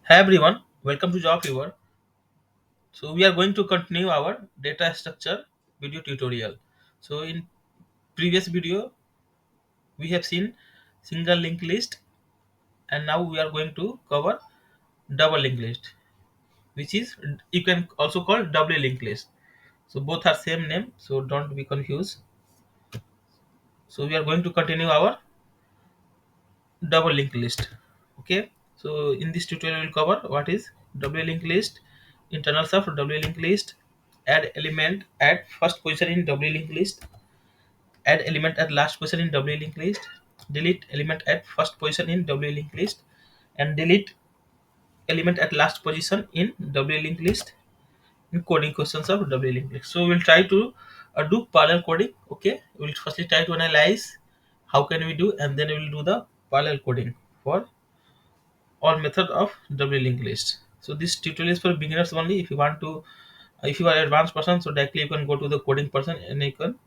Hi everyone, welcome to Job Fever. So we are going to continue our data structure video tutorial. So in previous video we have seen single linked list, and now we are going to cover double linked list, which is you can also call doubly linked list. So both are same name, so don't be confused. So we are going to continue our double linked list. Okay. So in this tutorial we'll cover what is doubly linked list, internals of doubly linked list, add element at first position in doubly linked list, add element at last position in doubly linked list, delete element at first position in doubly linked list, and delete element at last position in doubly linked list in coding questions of doubly linked list. So we'll try to do parallel coding. Okay, we'll firstly try to analyze how can we do, and then we'll do the parallel coding for all method of doubly linked list. So this tutorial is for beginners only. If you want to, if you are advanced person, so directly you can go to the coding person and you can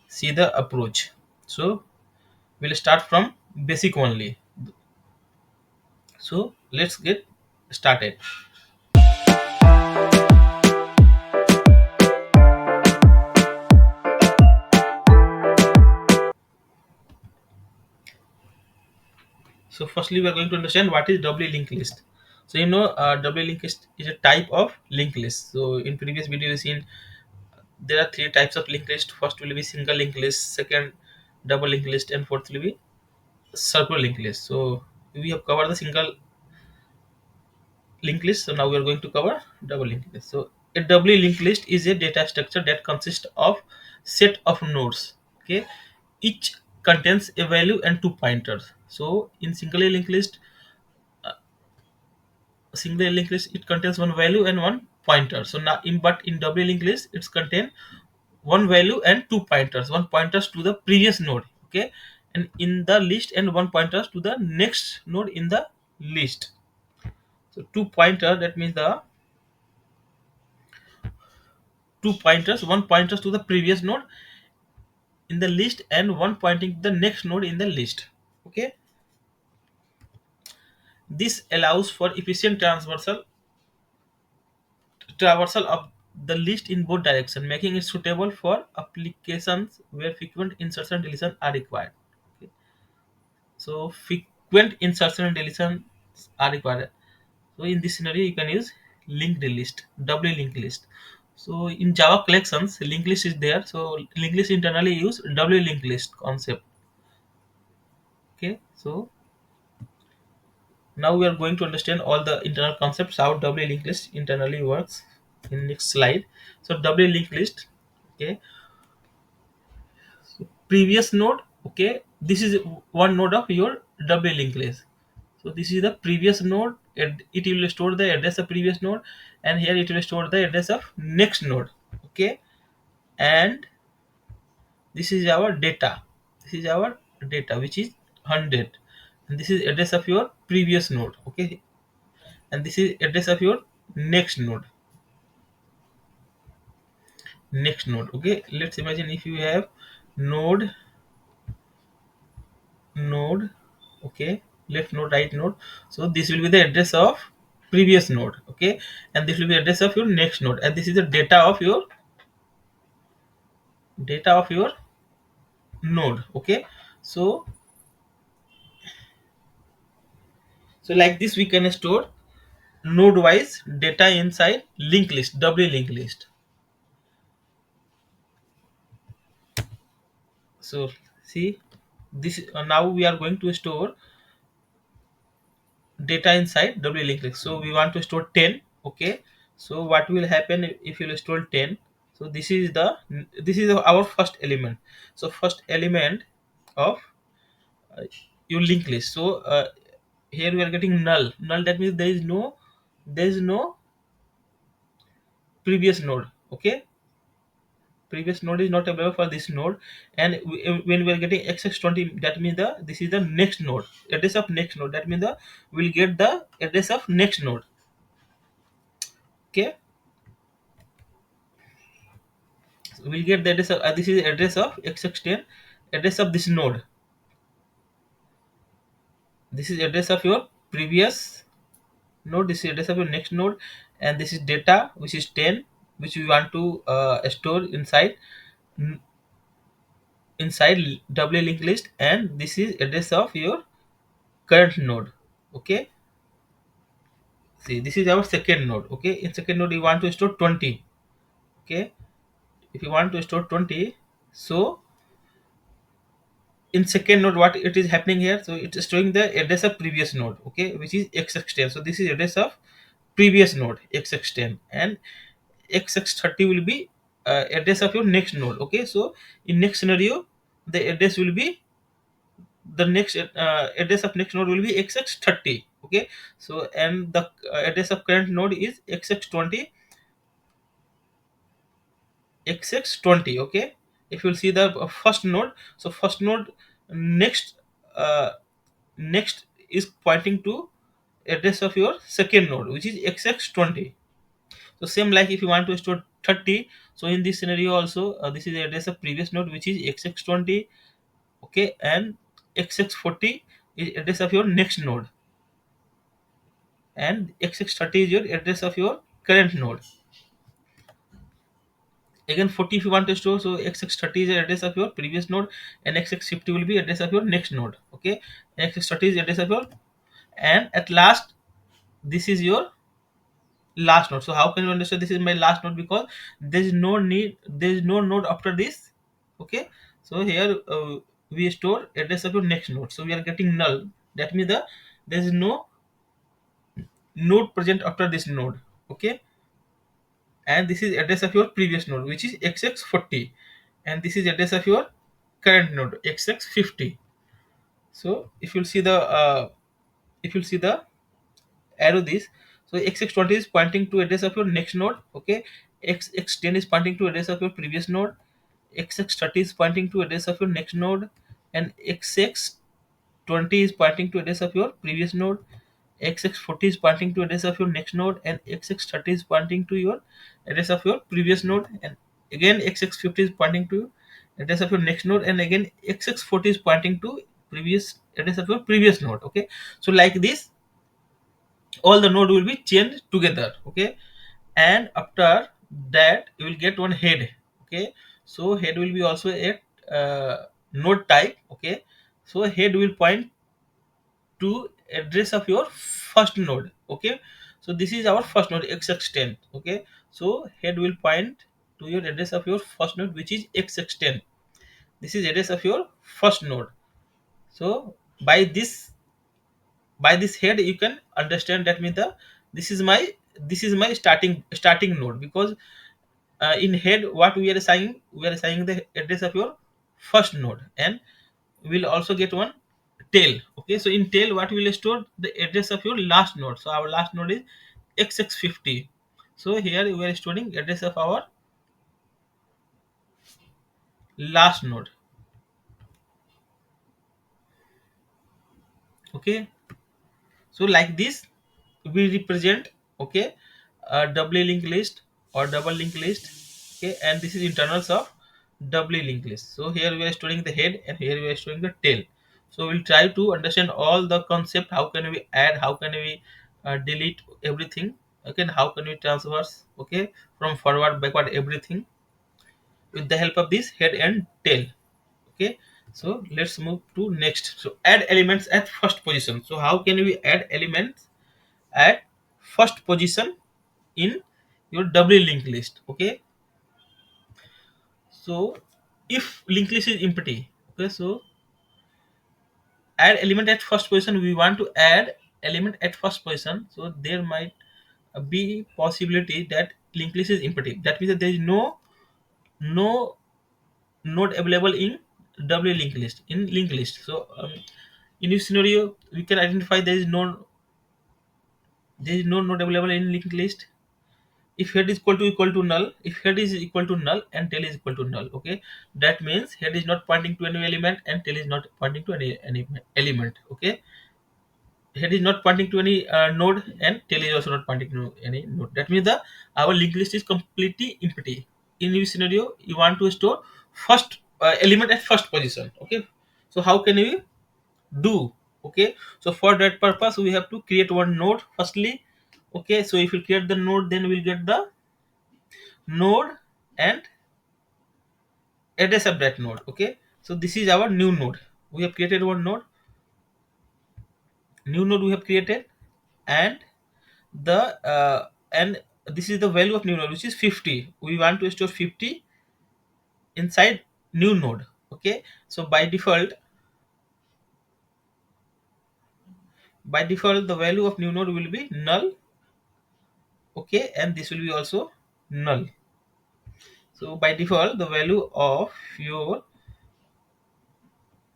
see the approach. So we'll start from basic only. So let's get started. So firstly we are going to understand what is doubly linked list. So doubly linked list is a type of linked list. So in previous video you seen there are three types of linked list. First will be single linked list, second double linked list, and fourth will be circular linked list. So we have covered the single linked list. So now we are going to cover double linked list. So a doubly linked list is a data structure that consists of set of nodes. Okay, each contains a value and two pointers. So in single linked list it contains one value and one pointer. So now in doubly linked list it's contain one value and two pointers. One pointers to the previous node. Okay, and in the list, and one pointers to the next node in the list. So two pointer, that means the two pointers, one pointers to the previous node in the list and one pointing to the next node in the list. Okay, this allows for efficient traversal of the list in both directions, making it suitable for applications where frequent insertion and deletion are required. Okay. So frequent insertion and deletion are required. So in this scenario you can use linked list, doubly linked list. So in Java collections linked list is there, so linked list internally use doubly linked list concept. Okay, so now we are going to understand all the internal concepts how doubly linked list internally works in next slide. So doubly linked list. Okay, previous node. Okay, this is one node of your doubly linked list. So this is the previous node, and it will store the address of previous node, and here it will store the address of next node. Okay, and this is our data. This is our data which is 100, and this is address of your previous node. Okay, and this is address of your next node. Okay, let's imagine if you have node node. Okay, left node, right node. So this will be the address of previous node. Okay, and this will be address of your next node, and this is the data of your node. Okay, so like this we can store node wise data inside linked list, doubly linked list. So see this, now we are going to store data inside doubly linked list. So we want to store 10. Okay, so what will happen if you store 10? So this is our first element. So first element of uh, your linked list. So here we are getting null, that means there is no previous node. Okay, previous node is not available for this node, and when we are getting xx20, that means this is the next node, address of next node, that means we'll get the address of next node. Okay, so we'll get the address of this is address of xx10, address of this node. This is address of your previous node, this is address of your next node, and this is data which is 10, which we want to store inside doubly linked list, and this is address of your current node. Okay, see, this is our second node. Okay, in second node you want to store 20. Okay, if you want to store 20, so in second node what it is happening here, so it is storing the address of previous node, okay, which is xx10. So this is address of previous node xx10, and xx30 will be address of your next node. Okay, so in next scenario the address will be the next address of next node will be xx30. Okay, so and the address of current node is xx20, xx20. Okay, if you'll see the first node, so first node next uh, next is pointing to address of your second node, which is xx20. So same like if you want to store 30, so in this scenario also this is the address of previous node, which is xx20. Okay, and xx40 is address of your next node, and xx30 is your address of your current node. Again 40 if you want to store, so xx30 is the address of your previous node, and xx50 will be address of your next node. Okay, xx30 is address of your, and at last this is your last node. So how can you understand this is my last node? Because there is no node after this. Okay, so here we store address of your next node, so we are getting null. That means there is no node present after this node. Okay, and this is address of your previous node, which is xx40, and this is address of your current node xx50. So if you'll see the arrow this, so xx20 is pointing to address of your next node. Okay, xx10 is pointing to address of your previous node, xx30 is pointing to address of your next node, and xx20 is pointing to address of your previous node, xx40 is pointing to address of your next node, and xx30 is pointing to your address of your previous node, and again xx50 is pointing to address of your next node, and again xx40 is pointing to previous address of your previous node. Okay, so like this all the node will be chained together. Okay, and after that you will get one head. Okay, so head will be also a node type. Okay, so head will point to address of your first node. Okay, so this is our first node xx10. Okay, so head will point to your address of your first node, which is xx10. This is address of your first node. So by this head you can understand that means the this is my starting node, because in head what we are assigning the address of your first node, and we'll also get one tail. Okay, so in tail what will store the address of your last node, so our last node is xx50. So here we are storing address of our last node. Okay, so like this we represent, okay, a doubly linked list or double linked list. Okay, and this is internals of doubly linked list. So here we are storing the head, and here we are storing the tail. So we'll try to understand all the concept, how can we add, how can we delete everything. Okay, and how can we transverse, okay, from forward backward everything with the help of this head and tail. Okay, so let's move to next. So add elements at first position. So how can we add elements at first position in your doubly linked list? Okay, so if linked list is empty, okay, so add element at first position, we want to add element at first position, so there might be possibility that linked list is empty. That means that there is no node available in doubly linked list, in linked list. So in this scenario we can identify there is no node available in linked list. If head is equal to null, if head is equal to null and tail is equal to null, okay, that means head is not pointing to any element and tail is not pointing to any element. Okay, head is not pointing to any node, and tail is also not pointing to any node. That means the our linked list is completely empty. In this scenario you want to store first element at first position. Okay, so how can we do? Okay, so for that purpose we have to create one node firstly. Okay, so if we create the node, then we'll get the node and address of that node. Okay, so this is our new node. We have created one node, new node we have created, and the and this is the value of new node, which is 50. We want to store 50 inside new node. Okay, so by default the value of new node will be null. Okay, and this will be also null. So by default the value of your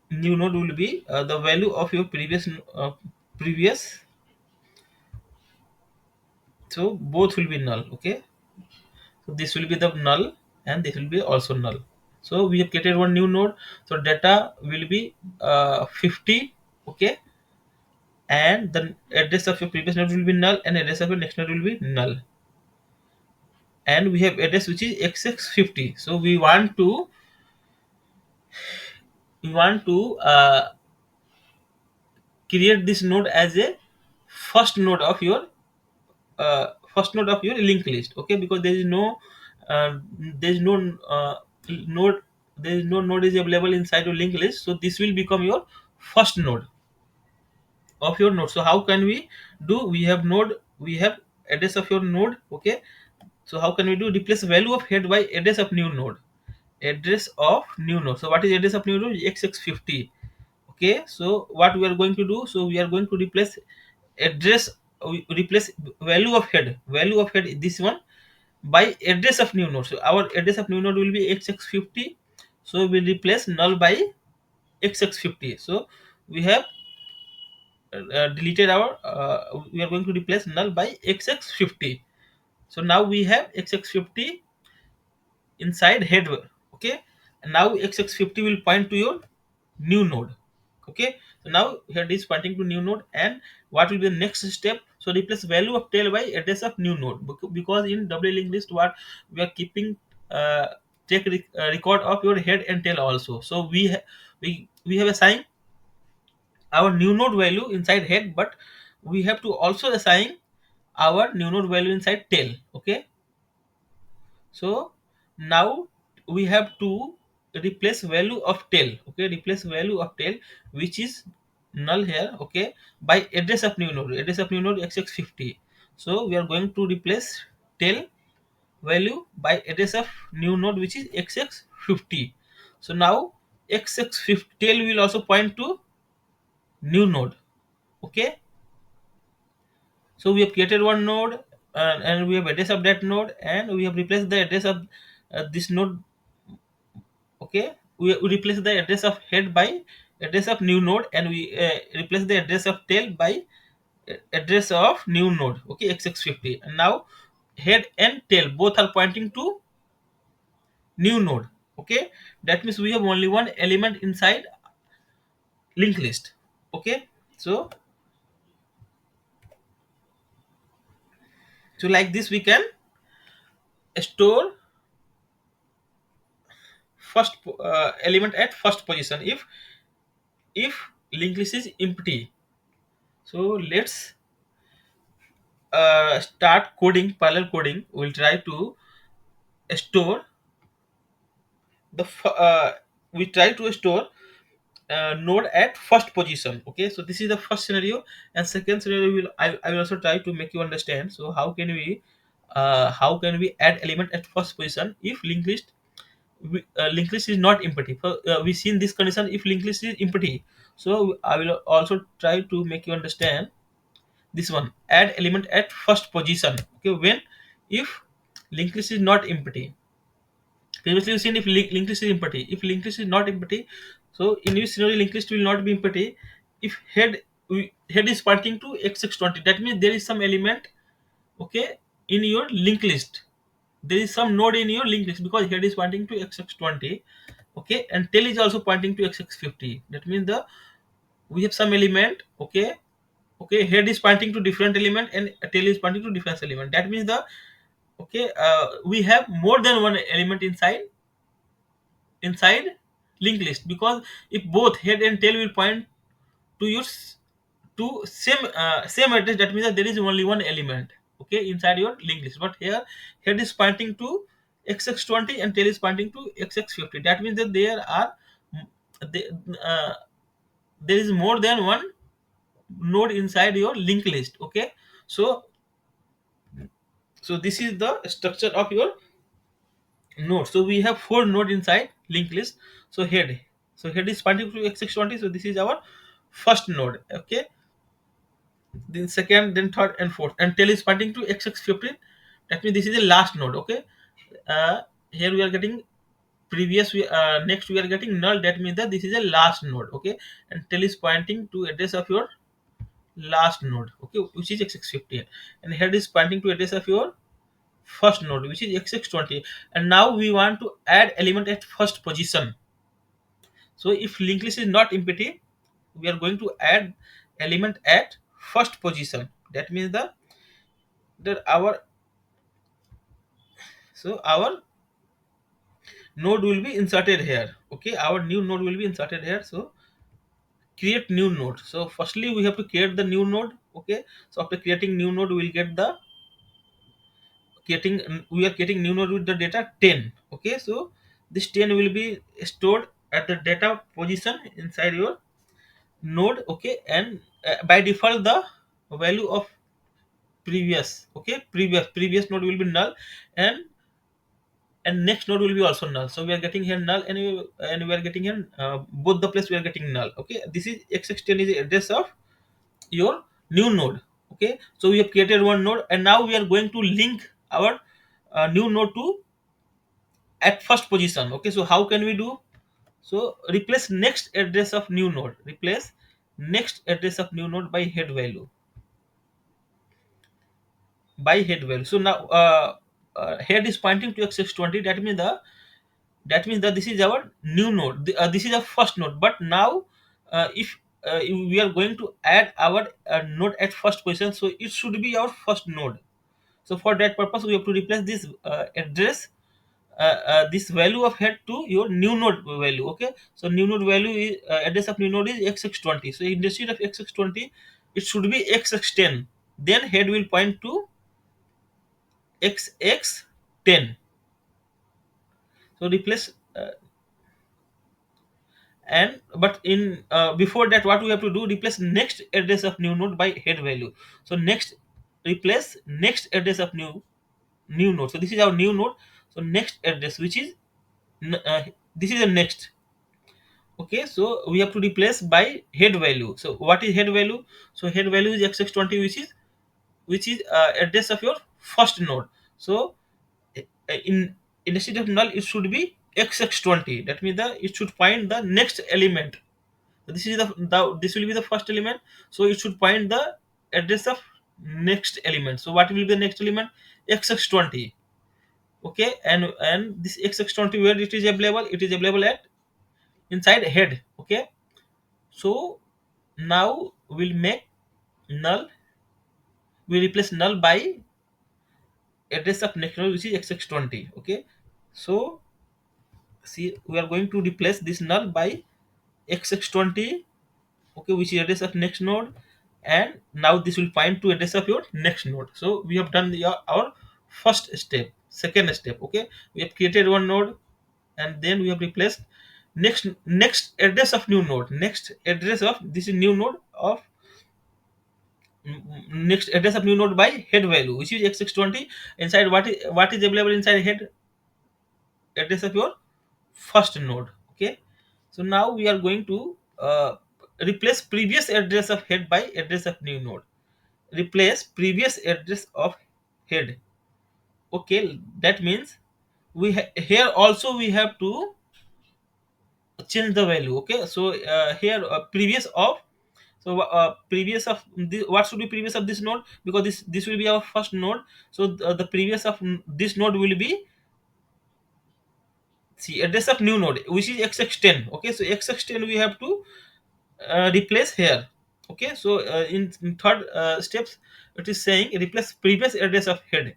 new node will be the value of your previous, so both will be null. Okay, so this will be the null and this will be also null. So we have created one new node, so data will be 50. Okay, and the address of your previous node will be null and address of your next node will be null, and we have address which is xx50. So we want to create this node as a first node of your linked list. Okay, because uh, there is no node there is no node is available inside your linked list, so this will become your first node of your node. So how can we do? We have address of your node. Okay, so how can we do? Replace value of head by address of new node. Address of new node. So what is address of new node? Xx50. Okay, so what we are going to do? So we are going to address we replace value of head, this one, by address of new node. So our address of new node will be xx50. So we replace null by xx50. So we have deleted our we are going to replace null by xx50. So now we have xx50 inside head. Okay, and now xx50 will point to your new node. Okay, so now head is pointing to new node, and what will be the next step? So replace value of tail by address of new node, because in doubly linked list what we are keeping, uh, record of your head and tail also. So we have assigned our new node value inside head, but we have to also assign our new node value inside tail. Okay, so now we have to replace value of tail. Okay, replace value of tail, which is null here. Okay, by address of new node xx50. So we are going to replace tail value by address of new node, which is xx50. So now xx50 tail will also point to new node. Okay, so we have created one node, and we have address of that node, and we have replaced the address of this node. Okay, we replace the address of head by address of new node, and we replace the address of tail by address of new node. Okay, xx50, and now head and tail both are pointing to new node. Okay, that means we have only one element inside linked list. Okay, so like this we can store first element at first position if linked list is empty. So let's start coding, parallel coding. We'll try to store the we try to store node at first position. Okay, so this is the first scenario, and second scenario I will also try to make you understand. So how can we add element at first position if linked list is not empty? So, we seen this condition if linked list is empty. So I will also try to make you understand this one, add element at first position. Okay, when if linked list is not empty. Previously you've seen if linked list is empty. If linked list is not empty, so in this scenario linked list will not be empty. If head is pointing to xx20, that means there is some element, okay, in your linked list. There is some node in your linked list because head is pointing to xx20. Okay, and tail is also pointing to xx50. That means we have some element. Okay, head is pointing to different element and tail is pointing to different element. That means we have more than one element inside linked list, because if both head and tail will point to your to same address, that means that there is only one element. okay, inside your linked list. But here head is pointing to XX20 and tail is pointing to XX50. That means that they, uh, there is more than one node inside your linked list. Okay, so this is the structure of your node. So we have four node inside linked list. So head is pointing to x620. So this is our first node. Okay, then second, then third and fourth, and tail is pointing to x615. That means this is the last node. Okay, uh, here we are getting next we are getting null. That means that this is a last node. Okay, and tail is pointing to address of your last node. Okay, which is x615, and head is pointing to address of your first node, which is x620. And now we want to add element at first position. So if linked list is not empty, we are going to add element at first position. That means that our node will be inserted here. Okay, our new node will be inserted here. So create new node. So firstly we have to create the new node. Okay, so after creating new node, we will get the getting we are getting new node with the data 10. Okay, so this 10 will be stored at the data position inside your node. Okay, and by default the value of previous, okay, previous node will be null, and next node will be also null. So we are getting here null, and we are getting here both the place we are getting null. Okay, this is x10 is the address of your new node. Okay, so we have created one node, and now we are going to link our new node to at first position. Okay, so how can we do? So replace next address of new node, replace next address of new node by head value, so now head is pointing to x620. That means that this is our new node. This is our first node. But now if we are going to add our node at first position, so it should be our first node. So for that purpose we have to replace this address, this value of head to your new node value. Okay, so new node value is address of new node is x620. So instead of x620, it should be x610. Then head will point to xx10. So replace and but in before that, what we have to do, replace next address of new node by head value. So next, replace next address of new node. So this is our new node. So next address, which is n- uh, this is the next. Okay, so we have to replace by head value. So what is head value? So head value is x620, which is address of your first node. So in instead of null, it should be xx20. That means it should find the next element. So this is this will be the first element. So it should find the address of next element. So what will be the next element? xx20. Okay, and this xx20, where it is available? It is available at inside head. Okay, so now we'll make null. We replace null by address of next node, which is xx20. Okay, so see, we are going to replace this null by xx20. Okay, which is address of next node, and now this will find to address of your next node. So we have done our first step. Second step, okay, we have created one node, and then we have replaced next address of new node. Next address of this is new node of next address of new node by head value, which is x620. Inside, what is available inside head? Address of your first node. Okay, so now we are going to replace previous address of head by address of new node. Replace previous address of head. Okay, that means here also we have to change the value. Okay, so here previous of, so previous of what should be previous of this node? Because this will be our first node. So the previous of this node will be, see, address of new node, which is xx10. Okay, so xx10 we have to replace here. Okay, so in third steps, it is saying replace previous address of head.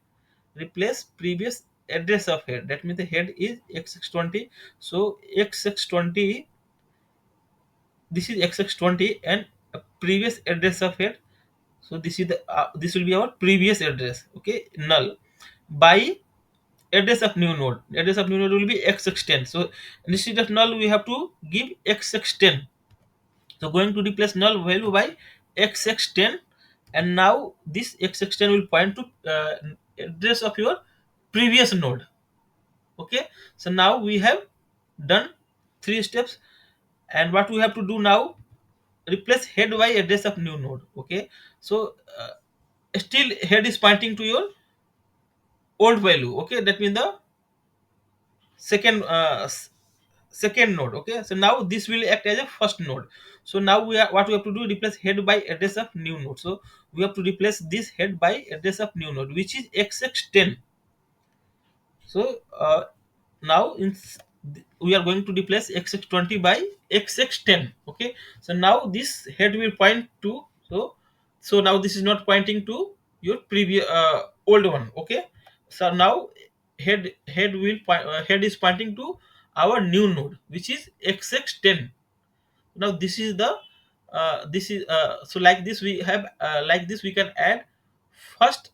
Replace previous address of head. That means the head is x620. So x620, this is x620, and a previous address of head So this is the this will be our previous address. Okay, null by address of new node. Address of new node will be x extend. So instead of null, we have to give x extend. So going to replace null value by x extend, and now this x extend will point to address of your previous node. Okay, so now we have done three steps, and what we have to do now, replace head by address of new node. Okay, so still head is pointing to your old value. Okay, that means the second second node. Okay, so now this will act as a first node. So now we are, what we have to do, replace head by address of new node. So we have to replace this head by address of new node, which is xx10. So now we are going to replace xx20 by xx10. Okay, so now this head will point to, so now this is not pointing to your previous old one. Okay, so now head is pointing to our new node, which is xx10. Now this is the this is so like this we have like this we can add first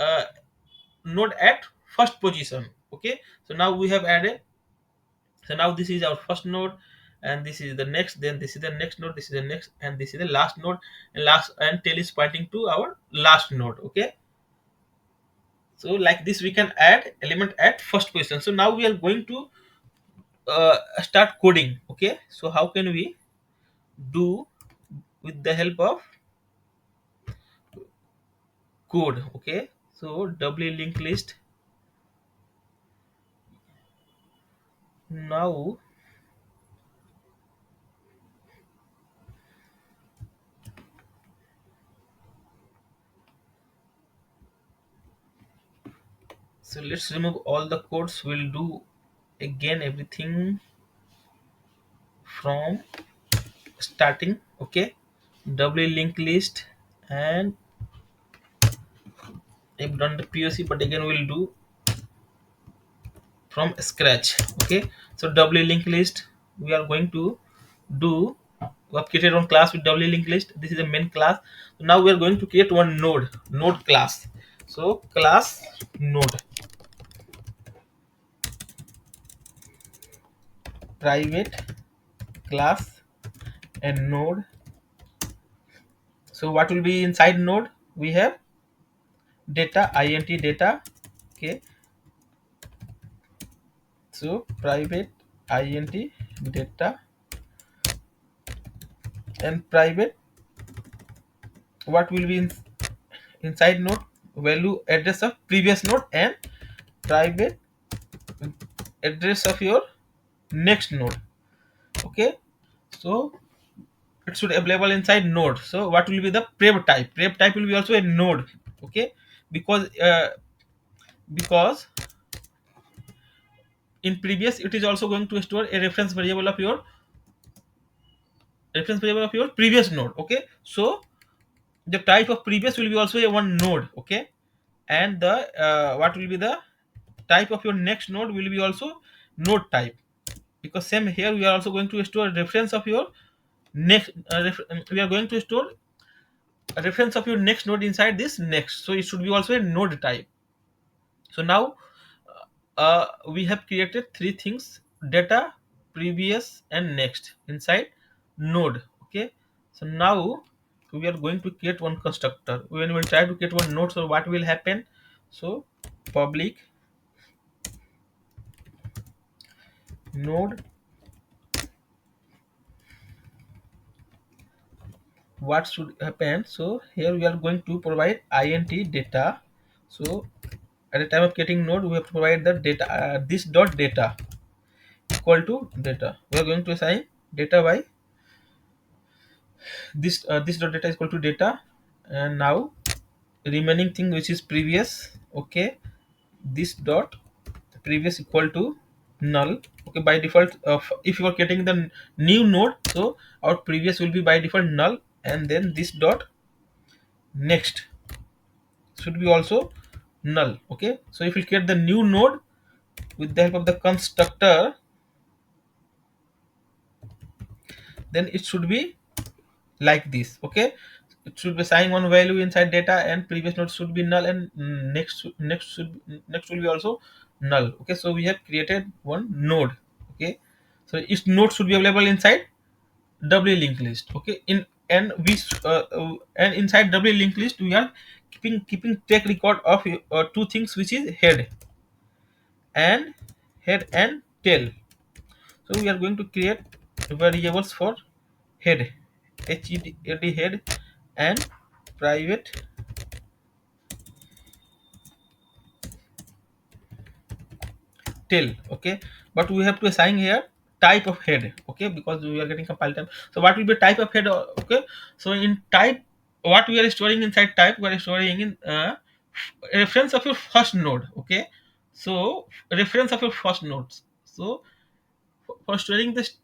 uh, node at first position. Okay, so now we have added, so now this is our first node, and this is the next, then this is the next node, this is the next, and this is the last node, and last, and tail is pointing to our last node. Okay, so like this we can add element at first position. So now we are going to start coding. Okay, so how can we do with the help of code? Okay, so doubly linked list. Now, so let's remove all the codes. We'll do again everything from starting. Okay, doubly linked list, and I've done the POC, but again we'll do from scratch. Okay, so doubly linked list, we are going to do, we have created one class with doubly linked list. This is the main class. So now we are going to create one node class. So class node, private class and node. So what will be inside node? We have data, int data. Okay, so private int data, and private, what will be inside node, value address of previous node, and private address of your next node. Okay, so it should available inside node. So what will be the prep type will be also a node. Okay, because in previous it is also going to store a reference variable of your previous node. Okay, so the type of previous will be also a one node. Okay, and the what will be the type of your next node will be also node type, because same here we are also going to store reference of your next we are going to store a reference of your next node inside this next, so it should be also a node type. So now we have created three things: data, previous, and next inside node. Okay, so now we are going to create one constructor. When we will try to create one node, so what will happen? So public node, what should happen? So here we are going to provide int data. So at the time of creating node, we have to provide the data, this dot data equal to data. We are going to assign data by this dot data is equal to data, and now remaining thing which is previous. Okay, this dot previous equal to null. Okay, by default, if you are getting the new node, so our previous will be by default null, and then this dot next should be also null. Okay, so if you create the new node with the help of the constructor, then it should be like this. Okay, it should be assigning one value inside data, and previous node should be null, and next will be also null. Okay, so we have created one node. Okay, so each node should be available inside doubly linked list. Okay, in and we and inside doubly linked list we are keeping track record of two things, which is and head and tail. So we are going to create variables for head, head, and private tail. Okay, but we have to assign here type of head. Okay, because we are getting compile time. So what will be type of head? Okay, so in type, what we are storing inside type, we are storing in reference of your first node. Okay, so reference of your first nodes. So for storing this,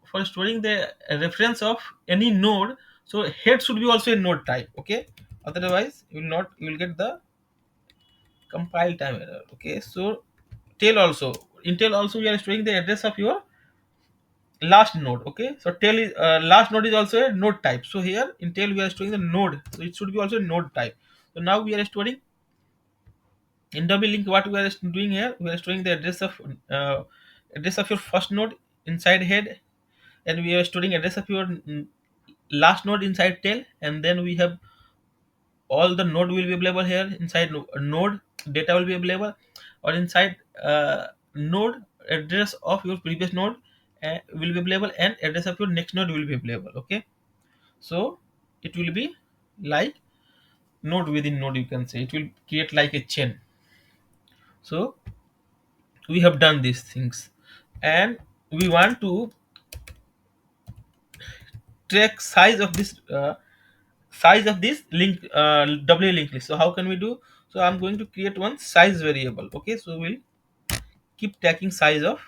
for storing the reference of any node, so head should be also a node type. Okay, otherwise you will not, you will get the compile time error. Okay, so tail also, in tail also we are storing the address of your last node. Okay, so tail is last node is also a node type. So here in tail we are storing the node, so it should be also a node type. So now we are storing in double link. What we are doing here, we are storing the address of your first node inside head, and we are storing address of your last node inside tail, and then we have all the node will be available here inside node, data will be available, or inside node address of your previous node will be available, and address of your next node will be available. Okay, so it will be like node within node, you can say. It will create like a chain. So we have done these things, and we want to track size of this link, w linked list. So how can we do? So I'm going to create one size variable. Okay, so we'll keep tracking size of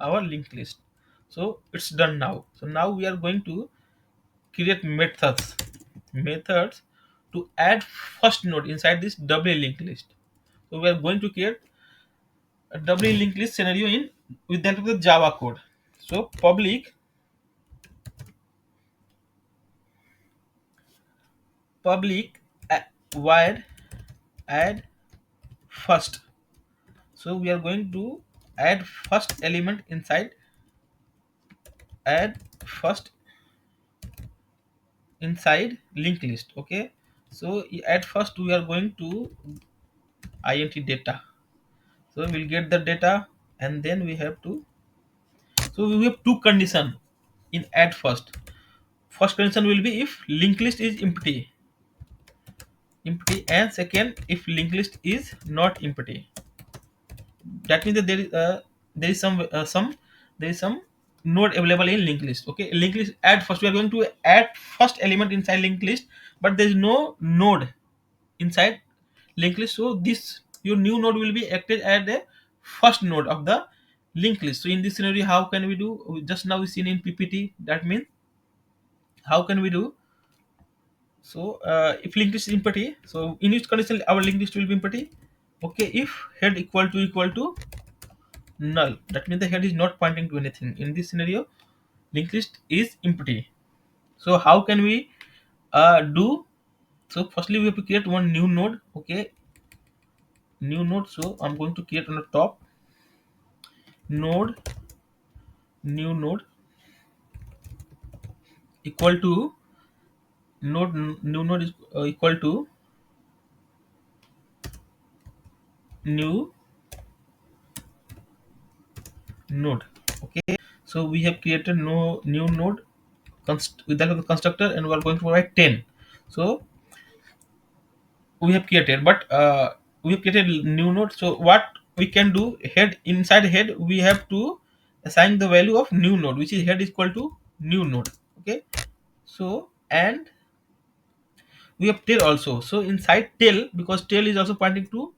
our linked list. So it's done now. So now we are going to create methods to add first node inside this doubly linked list. So we are going to create a doubly linked list scenario in with the help of the Java code. So public void add first. So we are going to add first element inside, add first inside linked list. Okay, so at first we are going to int data. So we'll get the data, and then we have to, so we have two condition in add first. First condition will be if linked list is empty, and second if linked list is not empty. That means that there is some node available in linked list. Okay, linked list add first, we are going to add first element inside linked list, but there is no node inside linked list. So this your new node will be acted as the first node of the linked list. So in this scenario, how can we do? Just now we seen in ppt. That means how can we do? So if linked list is empty, so in each condition our linked list will be empty. Okay, if head equal to null, that means the head is not pointing to anything. In this scenario, linked list is empty. So how can we do? So firstly we have to create one new node. Okay, new node. So I'm going to create on the top node, new node equal to node, new node is equal to new node. Okay, so we have created no new node with that of the constructor, and we are going to provide 10. So we have created, but we have created new node. So what we can do, head, inside head we have to assign the value of new node, which is head is equal to new node. Okay, so and we have tail also. So inside tail, because tail is also pointing to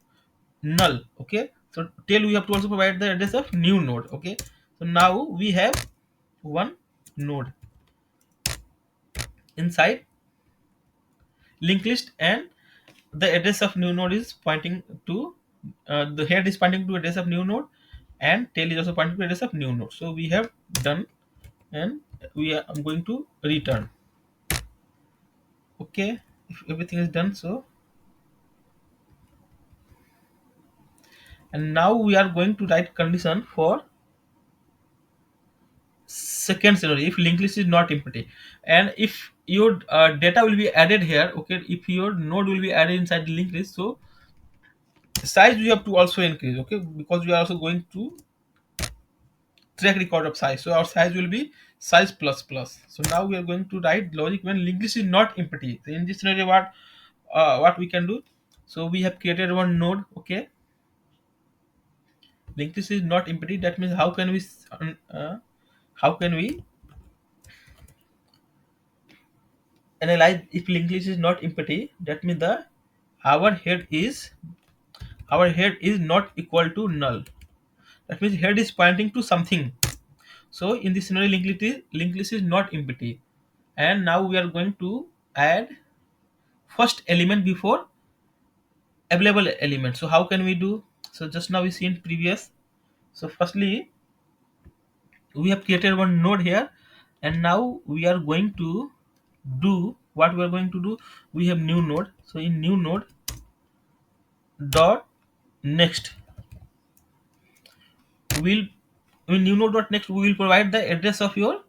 null. Okay, so tail we have to also provide the address of new node. Okay, so now we have one node inside linked list, and the address of new node is pointing to the head is pointing to address of new node, and tail is also pointing to address of new node. So we have done, and I'm going to return. Okay, if everything is done, so and now we are going to write condition for second scenario if linked list is not empty, and if your data will be added here. Okay, if your node will be added inside the linked list, so size we have to also increase. Okay, because we are also going to track record of size, so our size will be size plus plus. So now we are going to write logic when linked list is not empty. So in this scenario, what we can do, so we have created one node. Okay, linked list is not empty, that means how can we analyze if linked list is not empty? That means the our head is our head is not equal to null. That means head is pointing to something. So in this scenario, linked list is not empty. And now we are going to add first element before available element. So how can we do? So just now we see in previous. So firstly, we have created one node here, and now we are going to do what we are going to do. We have new node. So in new node dot next, we'll in new node dot next we will provide the address of your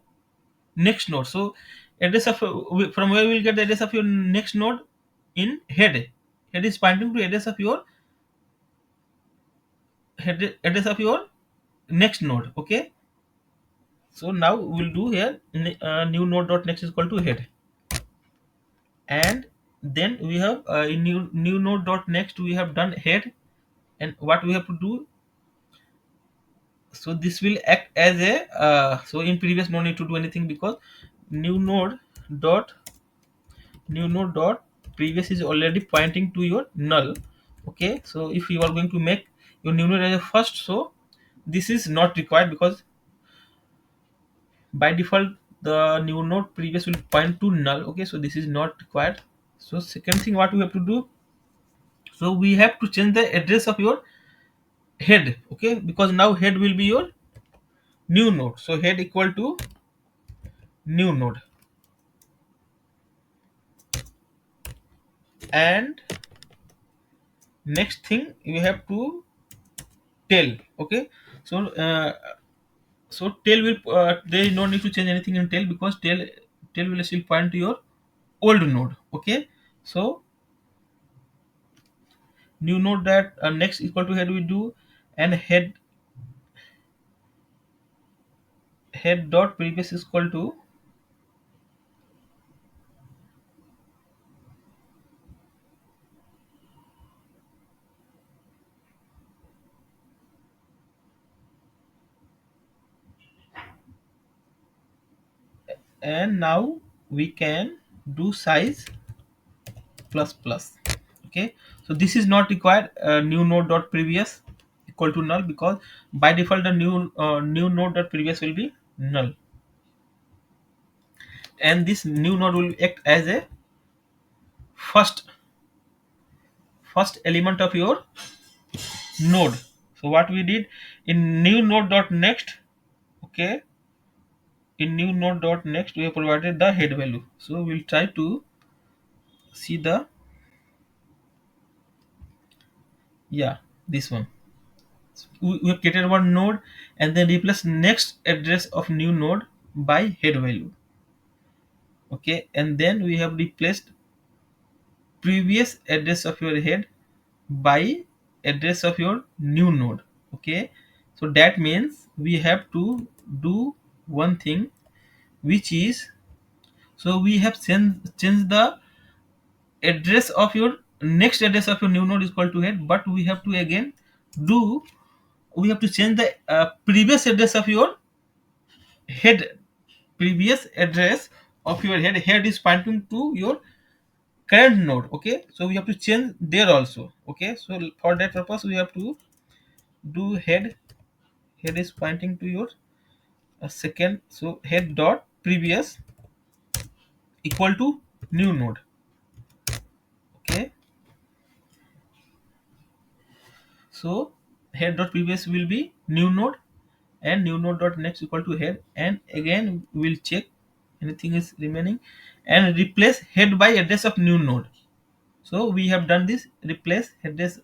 next node. So address of from where we will get the address of your next node? In head. Head is pointing to address of your address of your next node. Okay, so now we'll do here new node dot next is equal to head, and then we have in new node dot next we have done head, and what we have to do, so this will act as a so in previous no need to do anything because new node dot new node dot previous is already pointing to your null. Okay, so if you are going to make your new node as a first, so this is not required because by default the new node previous will point to null. Okay, so this is not required. So second thing what we have to do, so we have to change the address of your head. Okay, because now head will be your new node, so head equal to new node. And next thing we have to tell. Okay, so so tail will there is no need to change anything in tail because tail will still point to your old node. Okay, so new node that next equal to head we do, and head dot previous is equal to, and now we can do size plus plus. Okay, so this is not required new node dot previous equal to null because by default the new node dot previous will be null, and this new node will act as a first first element of your node. So what we did in new node dot next, okay, in new node dot next we have provided the head value. So we'll try to see the, yeah, this one. We have created one node and then replace next address of new node by head value. Okay, and then we have replaced previous address of your head by address of your new node. Okay, so that means we have to do one thing, which is, so we have changed the address of your next address of your new node is equal to head, but we have to again do, we have to change the previous address of your head. Previous address of your head is pointing to your current node. Okay, so we have to change there also. Okay, so for that purpose we have to do head is pointing to your second, so head dot previous equal to new node. Okay, so head dot previous will be new node, and new node dot next equal to head, and again we'll check anything is remaining, and replace head by address of new node. So we have done this. Replace address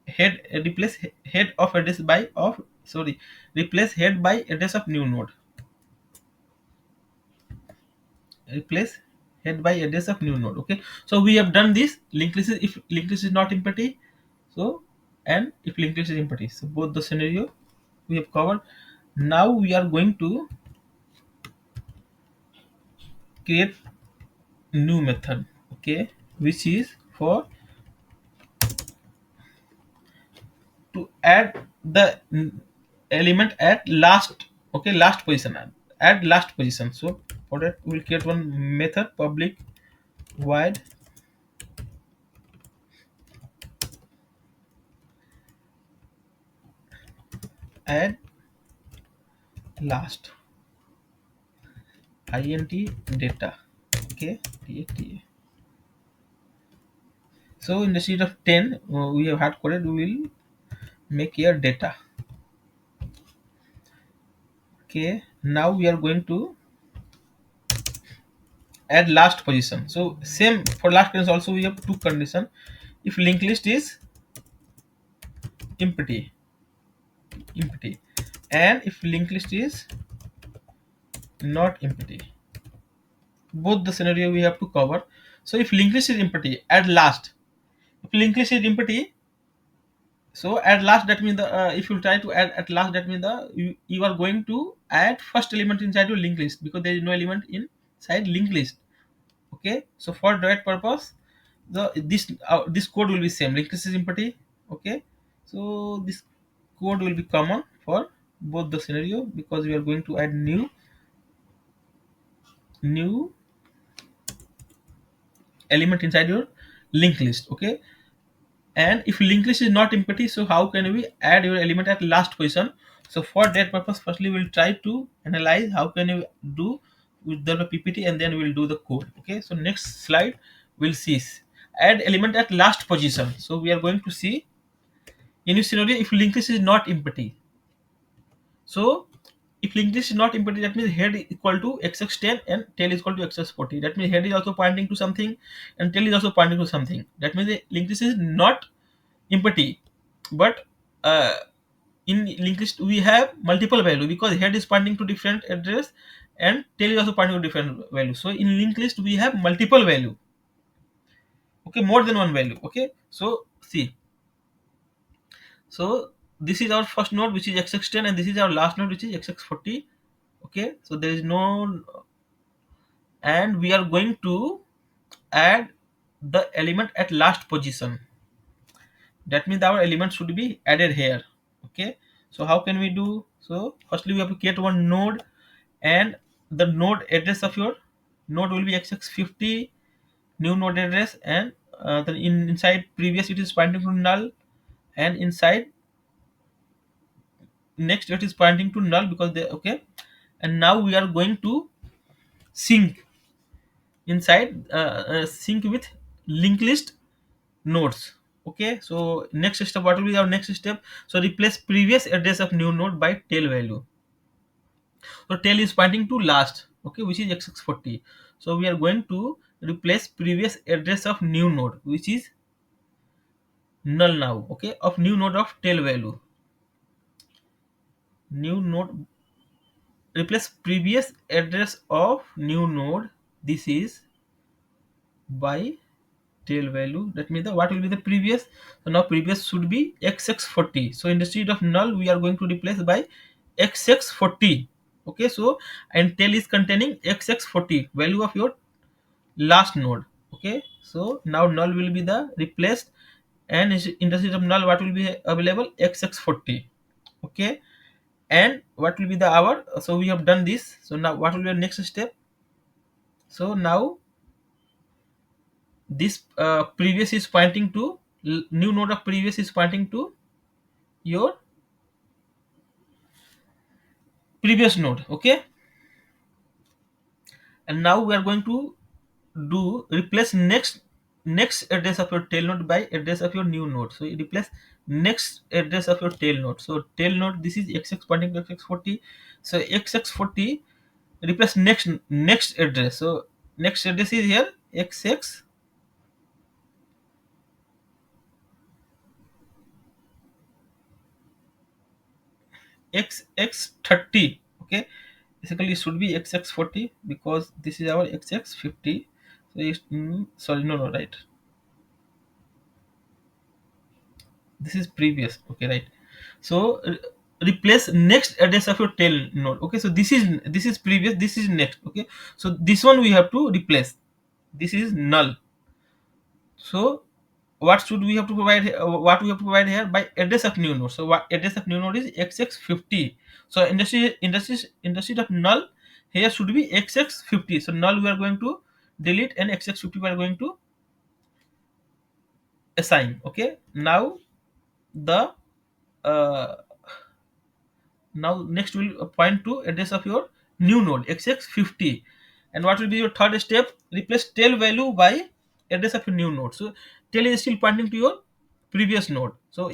head replace head of address by of sorry replace head by address of new node. Replace head by address of new node. Okay, so we have done this. Linked list is if linked list is not empty, so and if linked list is empty, so both the scenario we have covered. Now we are going to create new method, okay, which is for to add the element at last, okay, last position, add last position. So for that we will create one method, public void add last int data, okay, data. So in the sheet of 10 we have hard coded, we will make here data. Okay, now we are going to add last position. So same for last position also we have two condition. If linked list is empty, and if linked list is not empty, both the scenario we have to cover. So if linked list is empty, add last. If linked list is empty, so at last that means the if you try to add at last, that means you are going to add first element inside your linked list, because there is no element inside linked list. Okay, so for that purpose the this code will be same. Linked list is empty. Okay, so this code will be common for both the scenario, because we are going to add new element inside your linked list. Okay, and if linked list is not empty, so how can we add your element at last position? So for that purpose, firstly we'll try to analyze how can you do with the ppt, and then we'll do the code. Okay, so next slide we'll see add element at last position. So we are going to see in this scenario, if linked list is not empty, so if linked list is not empty, that means head equal to xx10 and tail is equal to xx40. That means head is also pointing to something and tail is also pointing to something. That means the linked list is not empty. But in linked list we have multiple value, because head is pointing to different address and tail is also pointing to different value. So in linked list we have multiple value, okay, more than one value. Okay, so see, so this is our first node which is xx10, and this is our last node which is xx40. Okay, so there is no, and we are going to add the element at last position. That means our element should be added here. Okay, so how can we do? So firstly we have to create one node, and the node address of your node will be xx50 new node address, and then inside previous it is pointing to null, and inside next it is pointing to null because they okay. And now we are going to sync inside sync with linked list nodes. Okay, so next step, what will be our next step? So replace previous address of new node by tail value. So tail is pointing to last, okay, which is xx40. So we are going to replace previous address of new node, which is null now, okay, of new node of tail value. New node, replace previous address of new node, this is by tail value. That means the what will be the previous? So now previous should be xx40. So instead of null we are going to replace by xx40. Okay, so and tail is containing xx40 value of your last node. Okay, so now null will be the replaced, and instead of null what will be available? Xx40. Okay, and what will be the our? So we have done this. So now what will be the next step? So now this previous is pointing to new node of previous is pointing to your previous node. Okay, and now we are going to do replace next address of your tail node by address of your new node. So you replace next address of your tail node. So tail node, this is xx pointing to xx40. So xx40 replace next address. So next address is here xx30. Okay, basically it should be xx40 because this is our xx50. So sorry, no, right, this is previous. Okay, right. So replace next address of your tail node. Okay, so this is previous, this is next. Okay, so this one we have to replace, this is null. So what should we have to provide what we have to provide here? By address of new node. So what address of new node is xx50. So instead of null, here should be xx50. So null we are going to delete and xx50 we are going to assign. Okay, now the uh, now next will point to address of your new node xx50. And what will be your third step? Replace tail value by address of your new node. So tail is still pointing to your previous node. So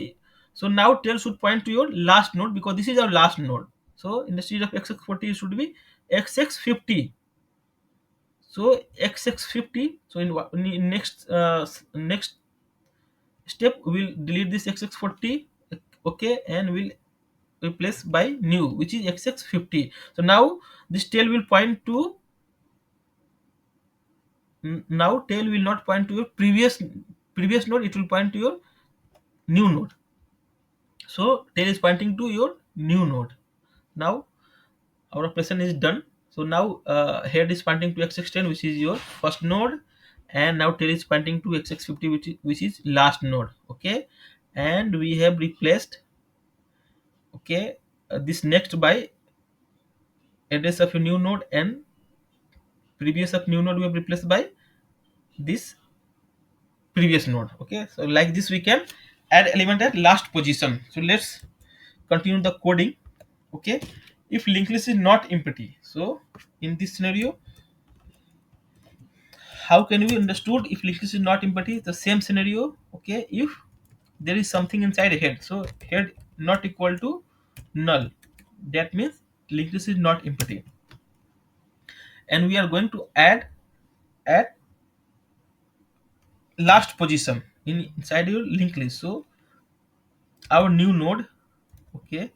now tail should point to your last node because this is our last node. So instead of xx40 it should be xx50. So xx50. So in next step we'll delete this xx40. Okay, and we'll replace by new, which is xx50. So now this tail will point to now tail will not point to your previous node, it will point to your new node. So tail is pointing to your new node. Now our operation is done. So now head is pointing to xx10, which is your first node, and now tail is pointing to xx50, which is last node. Okay, and we have replaced, okay, this next by address of a new node, and previous of new node we have replaced by this previous node. Okay, so like this we can add element at last position. So let's continue the coding. Okay, if linked list is not empty, so in this scenario how can we understood if linked list is not empty? The same scenario. Okay, if there is something inside head, so head not equal to null, that means linked list is not empty, and we are going to add at last position inside your linked list. So our new node, okay,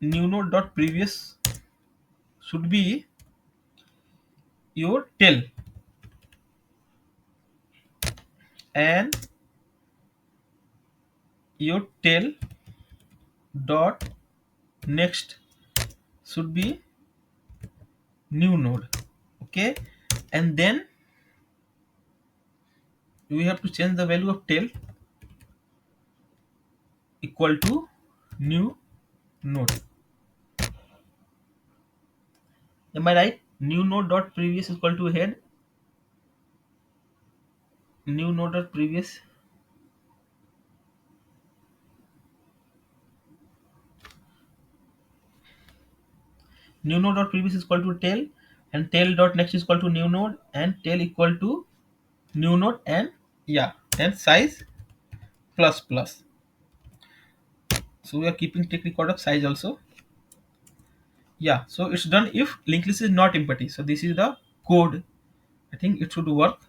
new node dot previous should be your tail, and your tail dot next should be new node. Okay, and then we have to change the value of tail equal to new node. Am I right? New node dot previous is equal to head, new node dot previous, new node dot previous is equal to tail, and tail dot next is equal to new node, and tail equal to new node, and yeah, and size plus plus. So we are keeping take record of size also. Yeah, so it's done if linked list is not empty. So this is the code. I think it should work.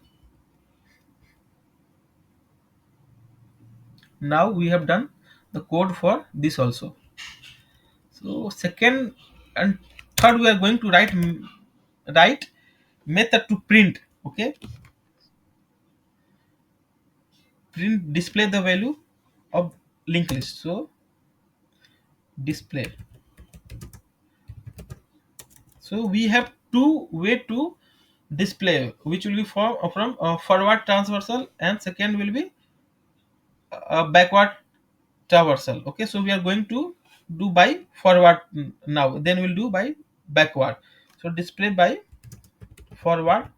Now we have done the code for this also. So second and third we are going to write method to print. Okay, print display the value of linked list. So display. So we have two way to display, which will be from forward transversal, and second will be backward traversal. Okay, so we are going to do by forward now, then we'll do by backward. So display by forward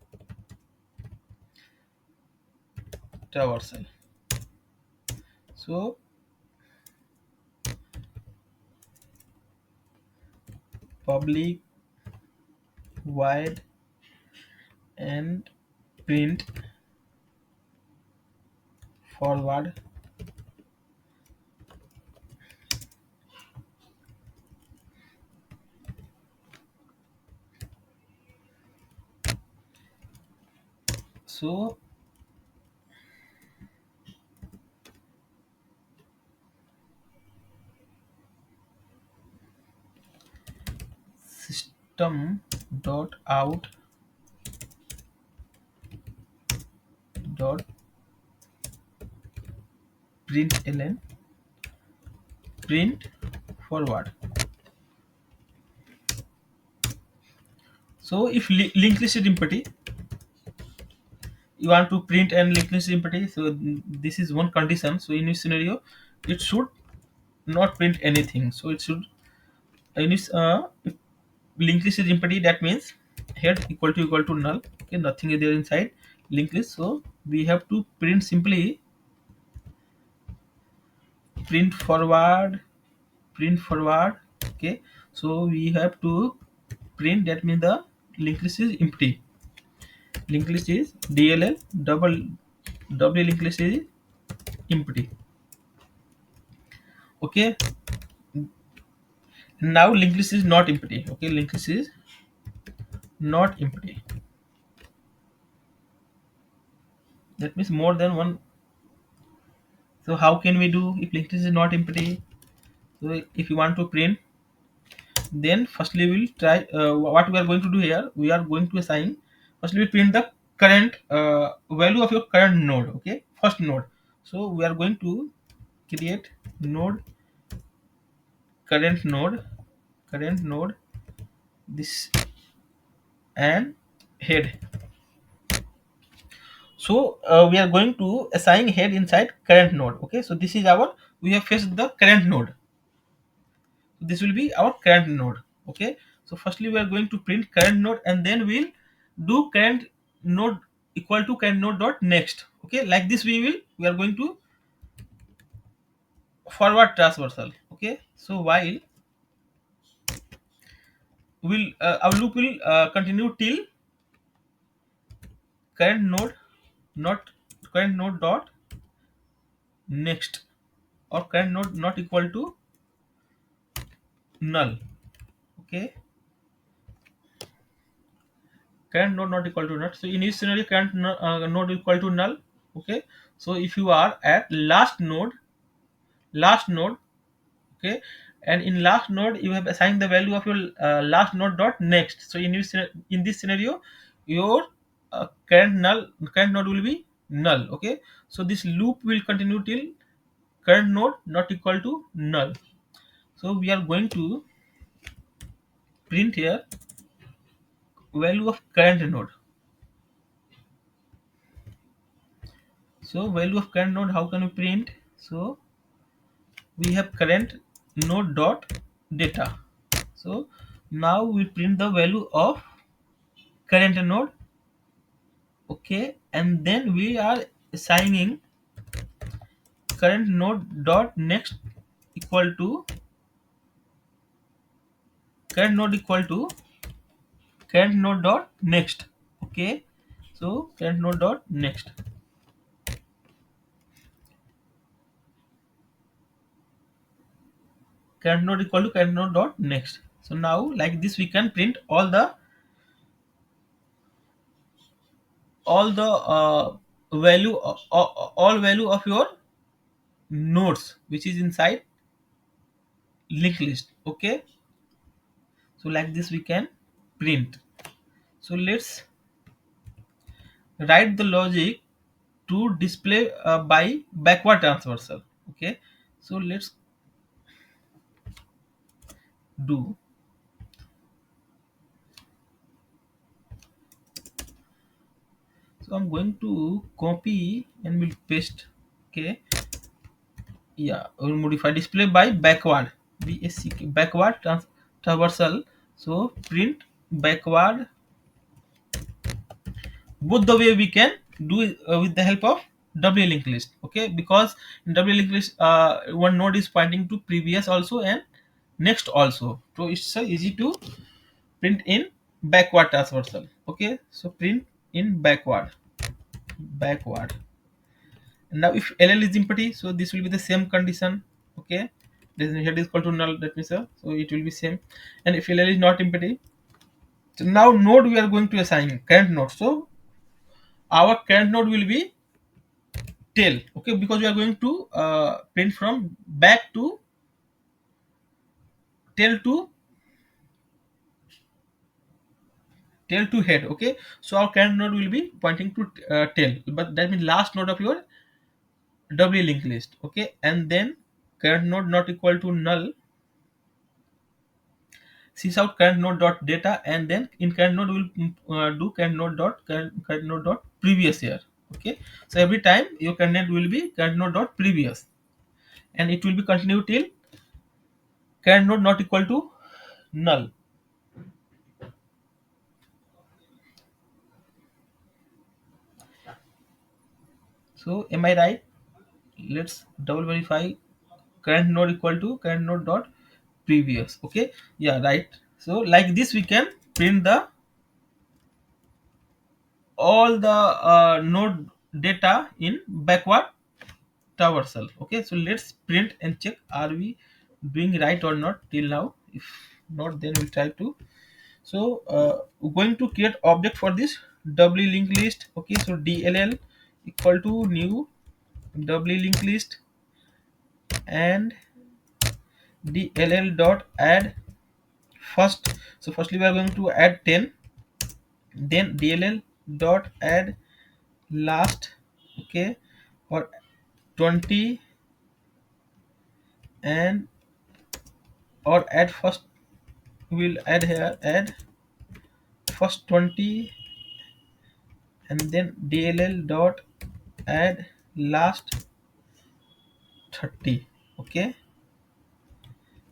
traversal. So public void and print forward So system dot out dot println print forward. So if linked list is empty, you want to print and linked list is empty. So this is one condition. So in this scenario, it should not print anything. So it should in this if linked list is empty, that means head equal to null. Okay, nothing is there inside linked list. So we have to print simply print forward, print forward. Okay, so we have to print, that means the linked list is empty. Linked list is DLL double linked list is empty. Okay, now linked list is not empty. Okay, linked list is not empty. That means more than one. So how can we do if linked list is not empty? So if you want to print, then firstly we'll try what we are going to do here. We are going to assign, firstly we print the current value of your current node. Okay, first node. So we are going to create node, current node, current node, this, and head. So we are going to assign head inside current node. Okay, so this is our, we have fetched the current node. This will be our current node. Okay, so firstly we are going to print current node, and then we'll do current node equal to current node dot next. Okay, like this we are going to forward transversal. Okay, so while will our loop will continue till current node, not current node dot next, or current node not equal to null. Okay, current node not equal to null. So in each scenario current node equal to null. Okay, so if you are at last node, okay, and in last node you have assigned the value of your last node dot next. So in this scenario your current node will be null. Okay, so this loop will continue till current node not equal to null. So we are going to print here value of current node. So value of current node, how can we print? So we have current node dot data. So now we print the value of current node. Okay, and then we are assigning current node dot next equal to current node equal to current node dot next. Okay, so current node dot next, current node equal to current node dot next. So now like this we can print all the value all value of your nodes which is inside linked list. Okay, so like this we can print. So let's write the logic to display by backward transversal. Okay, so let's do, so I'm going to copy and will paste. Okay, yeah, we'll modify display by backward, backward transversal. So print backward, both the way we can do it with the help of W linked list. Okay, because in W linked list one node is pointing to previous also and next also, so it's so easy to print in backward transversal. Okay, so print in backward. And now if LL is empty, so this will be the same condition. Okay, this head is equal to null, that means so it will be same. And if LL is not empty, so now node we are going to assign current node. So our current node will be tail. Okay, because we are going to print from back to tail to head. Okay, so our current node will be pointing to tail, but that means last node of your doubly linked list. Okay, and then current node not equal to null, sys out current node dot data, and then in current node will do current node dot previous year. Okay, so every time your current node will be current node dot previous, and it will be continue till current node not equal to null. So am I right? Let's double verify. Current node equal to current node dot previous. Okay, yeah, right. So like this we can print the all the node data in backward traversal. Okay, so let's print and check are we doing right or not till now. If not, then we'll try to. So we're going to create object for this doubly linked list. Okay, so dll equal to new doubly linked list, and dll dot add first. So firstly we are going to add 10, then dll dot add last. Okay, or 20, and or add first, we'll add here add first 20, and then dll dot add last 30. Okay,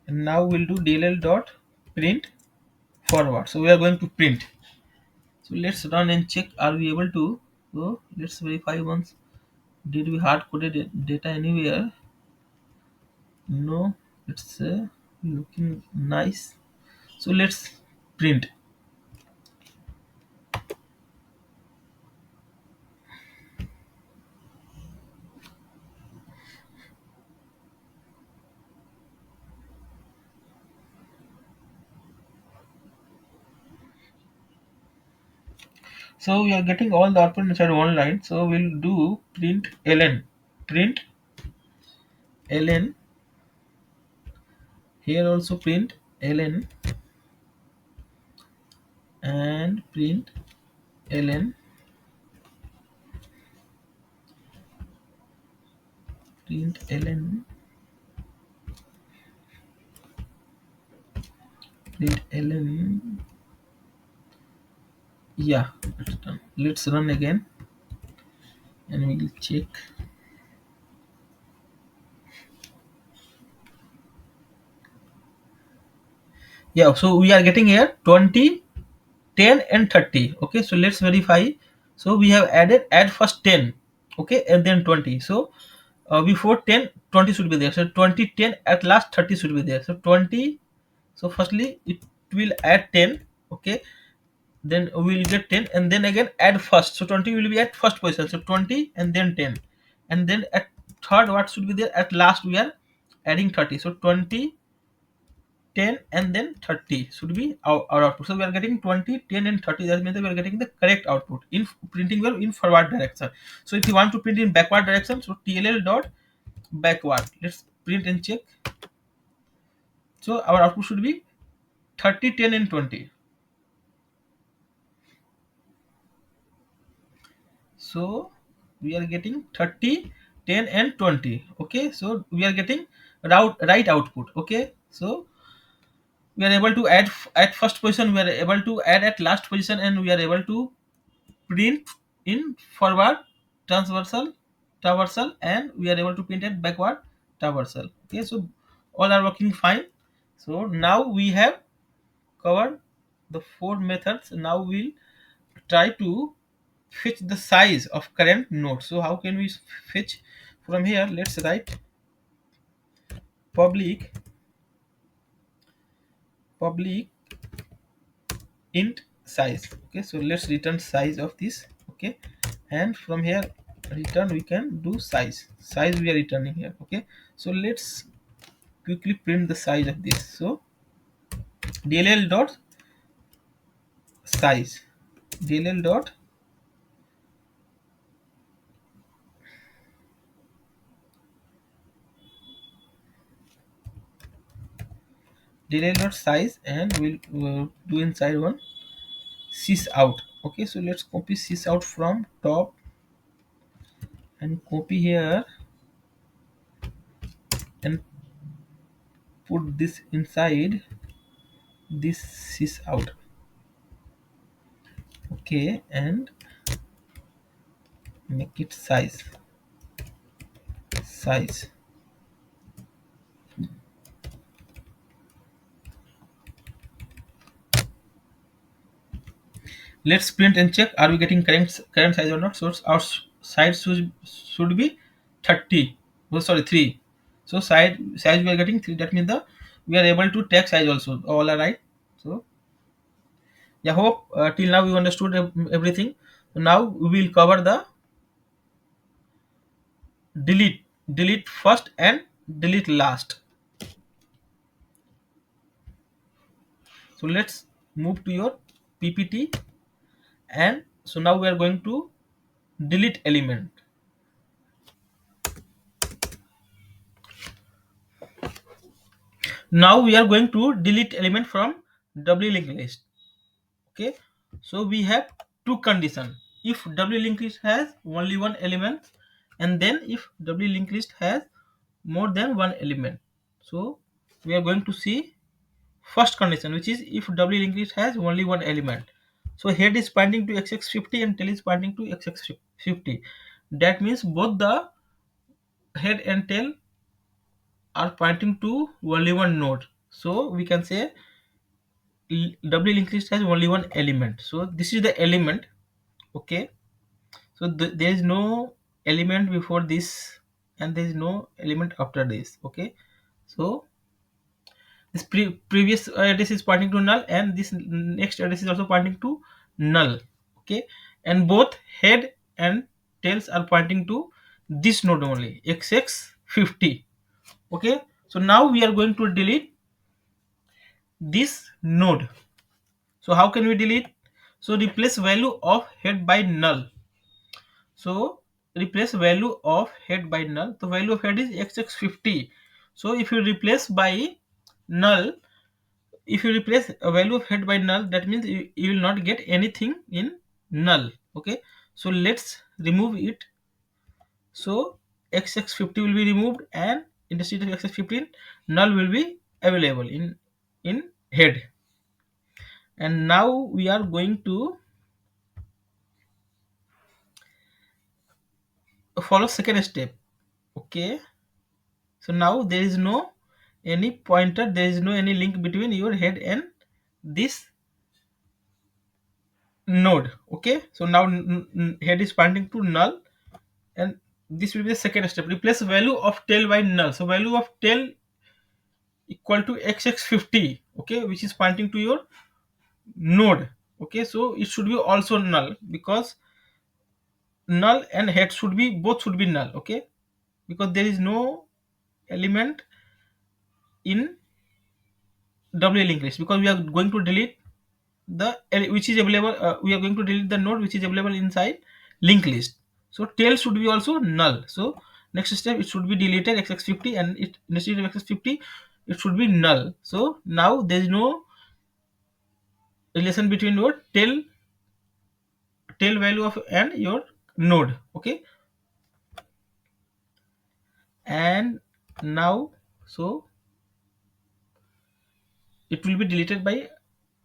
and now we'll do dll dot print forward. So we are going to print. So let's run and check are we able to. So let's verify once. Did we hard coded data anywhere? No, it's looking nice. So let's print. So we are getting all the output inside one line. So we'll do print ln. Print ln. Here also print ln, and print ln, print ln, print ln. Yeah, it's done. Let's run again and we'll check. Yeah, so we are getting here 20, 10 and 30. Okay, so let's verify. So we have add first 10. Okay, and then 20. So before 10, 20 should be there. So 20, 10, at last 30 should be there. So 20. So firstly it will add 10. Okay, then we will get 10, and then again add first. So 20 will be at first position. So 20 and then 10, and then at third what should be there, at last we are adding 30. So 20, 10, and then 30 should be our output. So we are getting 20, 10, and 30. That means that we are getting the correct output in printing well in forward direction. So if you want to print in backward direction, so tll dot backward. Let's print and check. So our output should be 30, 10, and 20. So we are getting 30, 10, and 20. Okay, so we are getting right output. Okay, so we are able to add at first position, we are able to add at last position, and we are able to print in forward transversal traversal, and we are able to print at backward traversal. Okay, so all are working fine. So now we have covered the four methods. Now we'll try to fetch the size of current node. So how can we fetch from here? Let's write public int size. Okay, so let's return size of this. Okay, and from here return we can do size we are returning here. Okay, so let's quickly print the size of this. So dll dot size, dll dot delay not size, and we'll do inside one sys out. Okay, so let's copy sys out from top and copy here and put this inside this sys out. Okay, and make it size. Let's print and check, are we getting current size or not. So our side should be 30. Oh, sorry, 3. So side size we are getting 3. That means the we are able to take size also. All are right. So yeah, hope till now you understood everything. So now we will cover the delete first and delete last. So let's move to your PPT, and so now we are going to delete element. Now we are going to delete element from W linked list. Okay, so we have two condition. If W linked list has only one element, and then if W linked list has more than one element. So we are going to see first condition, which is if W linked list has only one element. So head is pointing to XX50 and tail is pointing to XX50. That means both the head and tail are pointing to only one node. So we can say W linked list has only one element. So this is the element. Okay. So there is no element before this, and there is no element after this. Okay. So this previous address is pointing to null, and this next address is also pointing to null. Okay. And both head and tails are pointing to this node only, XX50. Okay. So now we are going to delete this node. So how can we delete? So replace value of head by null. So replace value of head by null. The value of head is XX50. So if you replace by null, if you replace a value of head by null, that means you will not get anything in null. Okay. So let's remove it. So XX50 will be removed, and instead of XX15, null will be available in head. And now we are going to follow second step. Okay, so now there is no any pointer, there is no any link between your head and this node. Okay, so now head is pointing to null, and this will be the second step. Replace value of tail by null. So value of tail equal to XX50. Okay, which is pointing to your node. Okay, so it should be also null, because null and head should be both should be null. Okay, because there is no element in W linked list, because we are going to delete the which is available. We are going to delete the node which is available inside linked list. So tail should be also null. So next step, it should be deleted XX50, and it instead of XX50 it should be null. So now there is no relation between your tail value of and your node. Okay, and now so it will be deleted by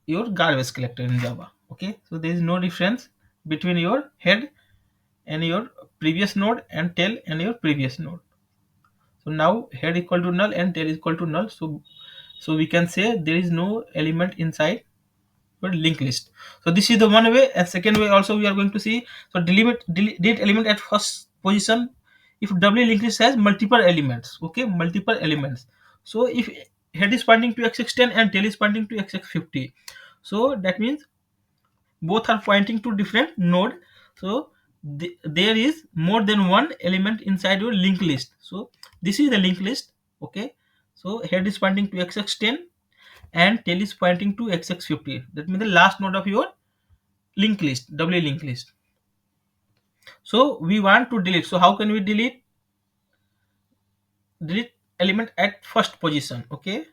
your garbage collector in Java. Okay, so there is no difference between your head and your previous node, and tail and your previous node. So now head equal to null and tail is equal to null. So we can say there is no element inside your linked list. So this is the one way, and second way also we are going to see. So delete element at first position if W linked list has multiple elements. Okay, multiple elements. So if head is pointing to XX10 and tail is pointing to XX50, so that means both are pointing to different node. So there is more than one element inside your linked list. So this is the linked list. Okay, so head is pointing to XX10 and tail is pointing to XX50. That means the last node of your linked list, W linked list. So we want to delete. So how can we delete element at first position? Okay,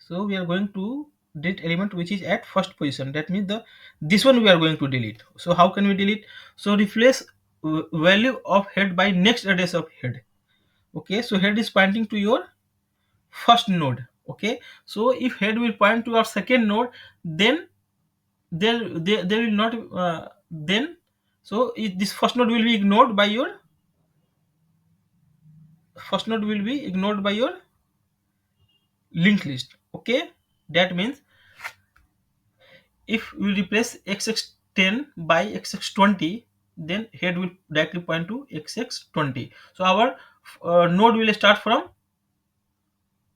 So we are going to delete element which is at first position. That means the this one we are going to delete. So how can we delete? So replace value of head by next address of head. Okay, so head is pointing to your first node. Okay, so if head will point to our second node, then there will not then so this first node will be ignored by your linked list. Okay, that means if we replace xx10 by xx20, then head will directly point to xx20. So our node will start from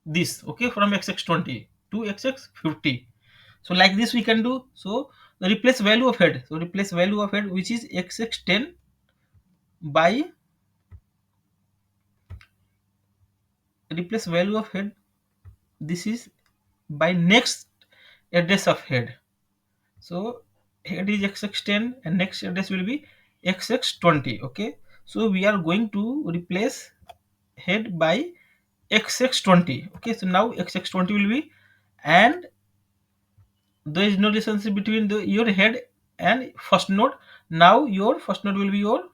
this, okay, from xx20 to xx50. So like this we can do. So the replace value of head, so replace value of head which is xx10 by replace value of head, this is by next address of head. So head is xx10 and next address will be xx20. Okay, so we are going to replace head by xx20. Okay, so now xx20 will be, and there is no relationship between your head and first node. Now your first node will be your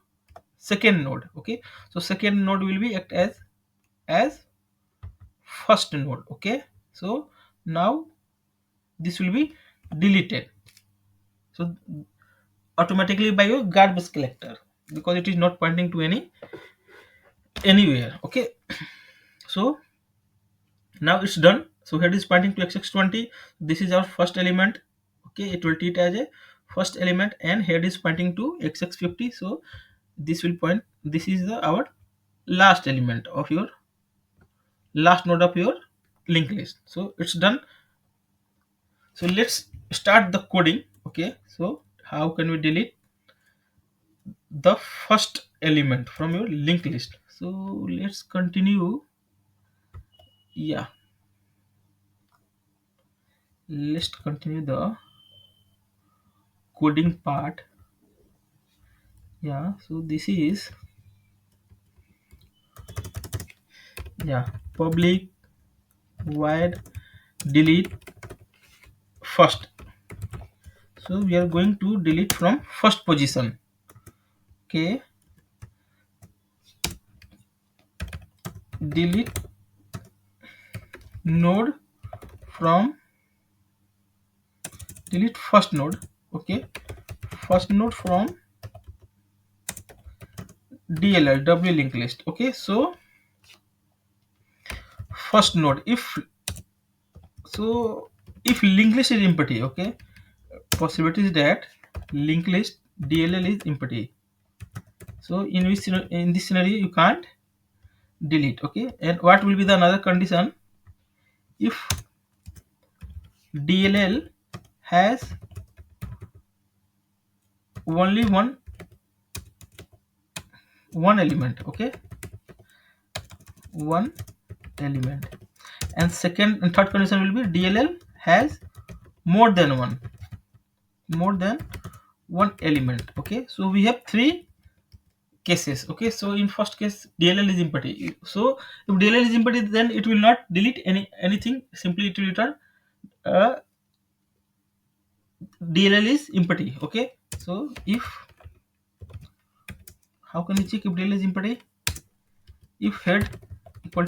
second node. Okay, so second node will be act as first node. Okay, so now this will be deleted, so automatically by your garbage collector, because it is not pointing to anywhere. Okay, so now it's done. So head is pointing to xx20. This is our first element. Okay, it will treat as a first element, and head is pointing to xx50. So this will point, this is our last element of your last node of your linked list. So it's done. So let's start the coding. Okay, so how can we delete the first element from your linked list? So let's continue. Yeah, let's continue the coding part. Yeah, so this is, yeah, public void delete first. So we are going to delete from first position. Okay, delete node from, delete first node. Okay, first node from DLL W linked list. Okay, so first node, if so, if linked list is empty, okay, possibility is that linked list DLL is empty. So in this scenario you can't delete. Okay, and what will be the another condition? If DLL has only one element. Okay, one element, and second and third condition will be DLL has more than one element. Okay, so we have three cases. Okay, so in first case DLL is empty. So if DLL is empty, then it will not delete anything, simply it will return uh, DLL is empty. Okay, so if, how can we check if DLL is empty? If head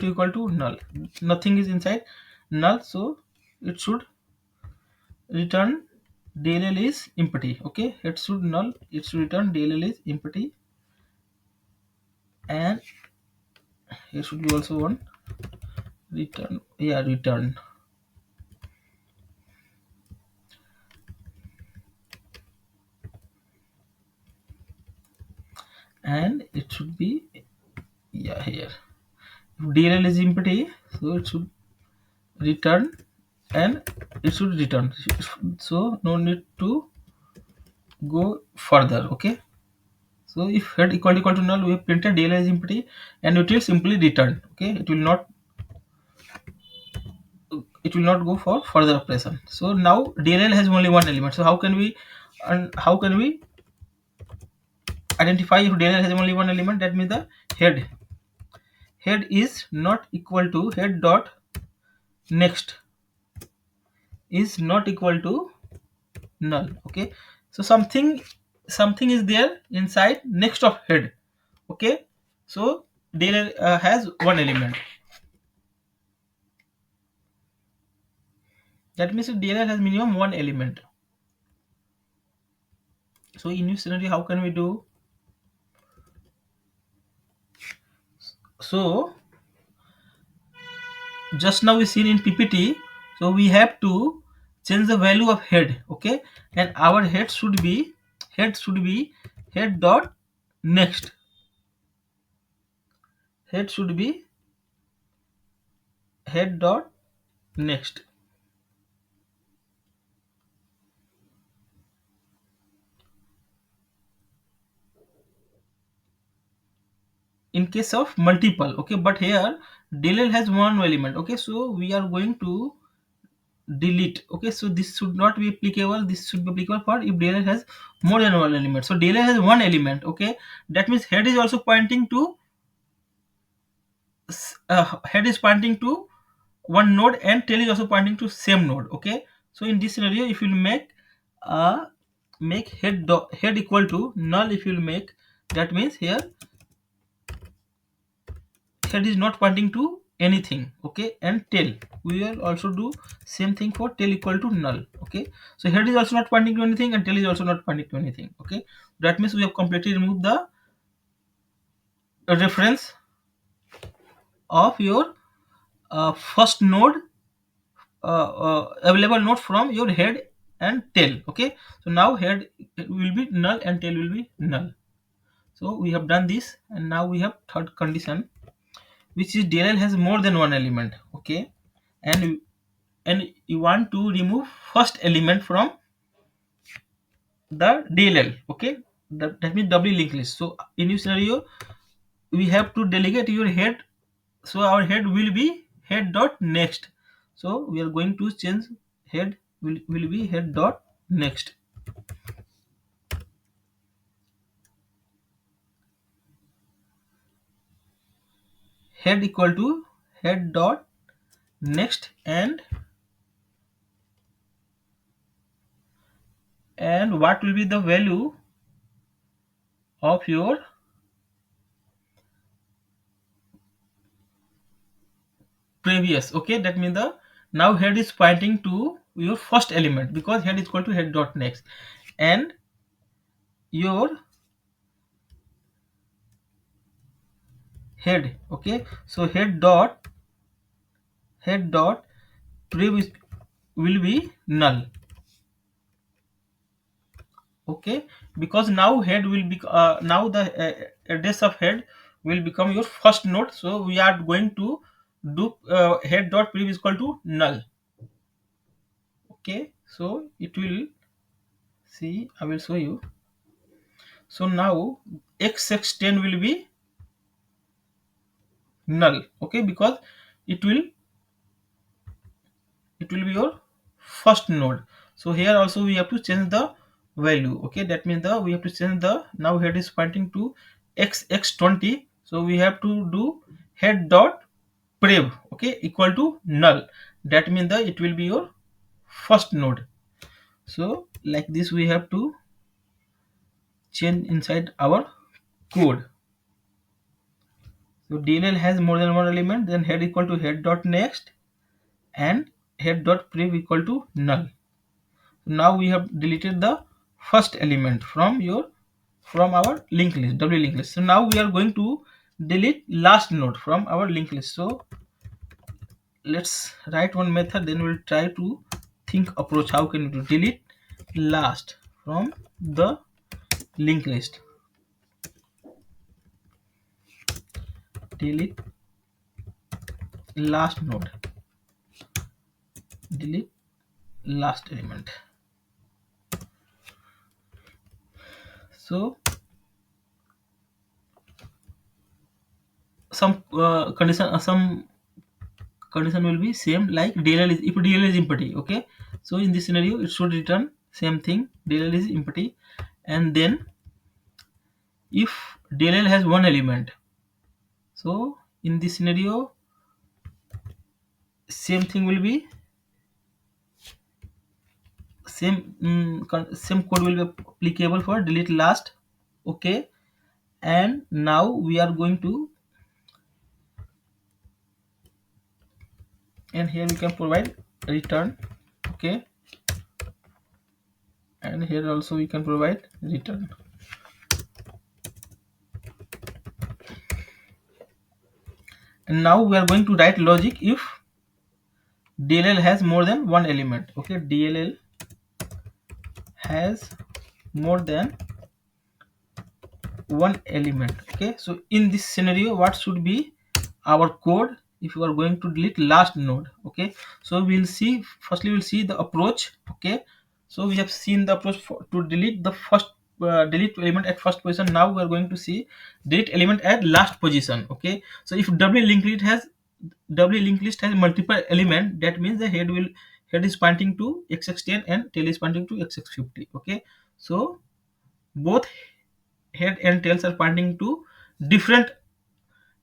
equal to null, nothing is inside null, so it should return DLL is empty. Okay, it should null, it should return DLL is empty, and here should be also one return, yeah, return, and it should be, yeah, here if DLL is empty, so it should return, and it should return, so no need to go further. Okay, so if head equal to null, we have printed DLL is empty, and it will simply return. Okay, it will not go for further operation. So now DLL has only one element. So how can we identify if DLL has only one element? That means the head is not equal to head dot next. is not equal to null. Okay, so something is there inside next of head. Okay, so del has one element. That means del has minimum one element. So in this scenario, how can we do? So just now we seen in PPT. So we have to change the value of head. Okay, and our head should be head dot next. Head should be head dot next. In case of multiple, okay, but here del has one element. Okay, so we are going to delete. Okay, so this should not be applicable, this should be applicable for if del has more than one element. So del has one element. Okay, that means head is also pointing to head is pointing to one node and tail is also pointing to same node. Okay, so in this scenario, if you make head equal to null, if you make, that means here head is not pointing to anything. Okay, and tail, we will also do same thing for tail equal to null. Okay, so head is also not pointing to anything and tail is also not pointing to anything. Okay, that means we have completely removed the reference of your first node, available node from your head and tail. Okay, so now head will be null and tail will be null. So we have done this, and now we have third condition, which is del has more than one element. Okay, and you want to remove first element from the DLL. Okay, that means doubly linked list. So in this scenario, we have to delegate your head. So our head will be head dot next. So we are going to change head will be head dot next. Head equal to head dot next, and what will be the value of your previous. Okay, that means the now head is pointing to your first element because head is equal to head dot next, and your head. Okay, so head dot previous will be null. Okay, because now head will be now the address of head will become your first node. So we are going to do head dot prev is equal to null. Okay, so it will see, I will show you. So now xx10 will be null. Okay, because it will be your first node. So here also we have to change the value. Okay, that means the we have to change the, now head is pointing to xx20. So we have to do head dot prev, okay, equal to null. That means the it will be your first node. So like this we have to change inside our code. So DLL has more than one element, then head equal to head dot next and head dot prev equal to null. Now we have deleted the first element from our linked list, w linked list. So now we are going to delete last node from our linked list. So let's write one method, then we'll try to think approach how can we do delete last from the linked list. Delete last node, delete last element. So some condition will be same like DLL is, if DLL is empty. Okay, so in this scenario it should return same thing, DLL is empty. And then if DLL has one element, so in this scenario same thing will be same code will be applicable for delete last. Okay, and now we are going to, and here we can provide return. Okay, and here also we can provide return. And now we are going to write logic if DLL has more than one element. Okay, DLL has more than one element. Okay, so in this scenario what should be our code if you are going to delete last node? Okay, so we'll see, firstly we'll see the approach. Okay, so we have seen the approach to delete the first delete element at first position. Now we are going to see delete element at last position. Okay, so if doubly linked list has multiple element, that means the head is pointing to xx10 and tail is pointing to xx50. Okay, so both head and tails are pointing to different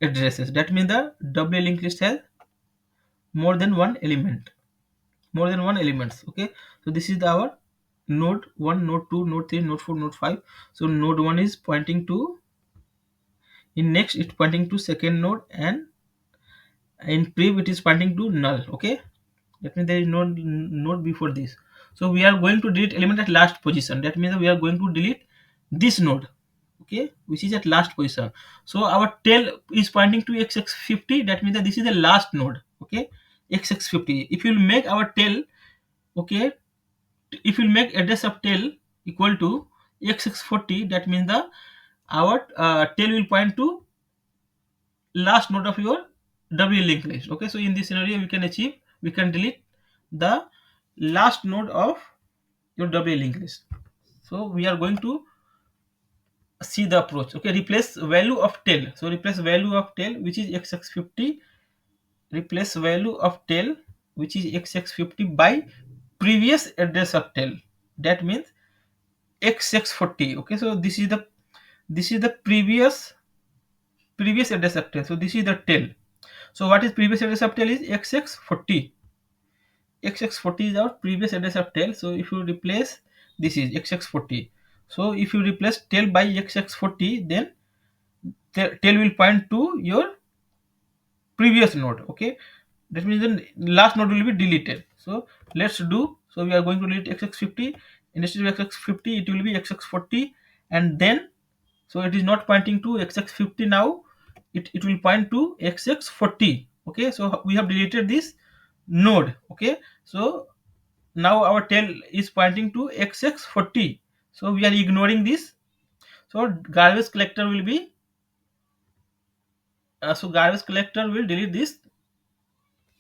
addresses. That means the doubly linked list has more than one element, more than one elements. Okay, so this is our node 1, node 2, node 3, node 4, node 5. So node 1 is pointing to, in next it's pointing to second node, and in prev it is pointing to null. Okay, that means there is no node before this. So we are going to delete element at last position. That means we are going to delete this node. Okay, which is at last position. So our tail is pointing to xx50. That means that this is the last node. Okay, xx50. If you make our tail, okay, if you make address of tail equal to xx40, that means the our tail will point to last node of your W linked list. Okay, so in this scenario we can delete the last node of your W linked list. So we are going to see the approach. Okay, replace value of tail. So replace value of tail which is xx50, replace value of tail which is xx50 by previous address of tail. That means xx40. Okay, so this is the previous address of tail. So this is the tail. So what is previous address of tail is xx40. Xx40 is our previous address of tail. So if you replace, this is xx40. So if you replace tail by xx40, then tail will point to your previous node. Okay, that means the last node will be deleted. So let's do, so we are going to delete xx50. Instead of xx50 it will be xx40, and then, so it is not pointing to xx50 now, it will point to xx40. Okay, so we have deleted this node. Okay, so now our tail is pointing to xx40, so we are ignoring this. So garbage collector will be, so garbage collector will delete this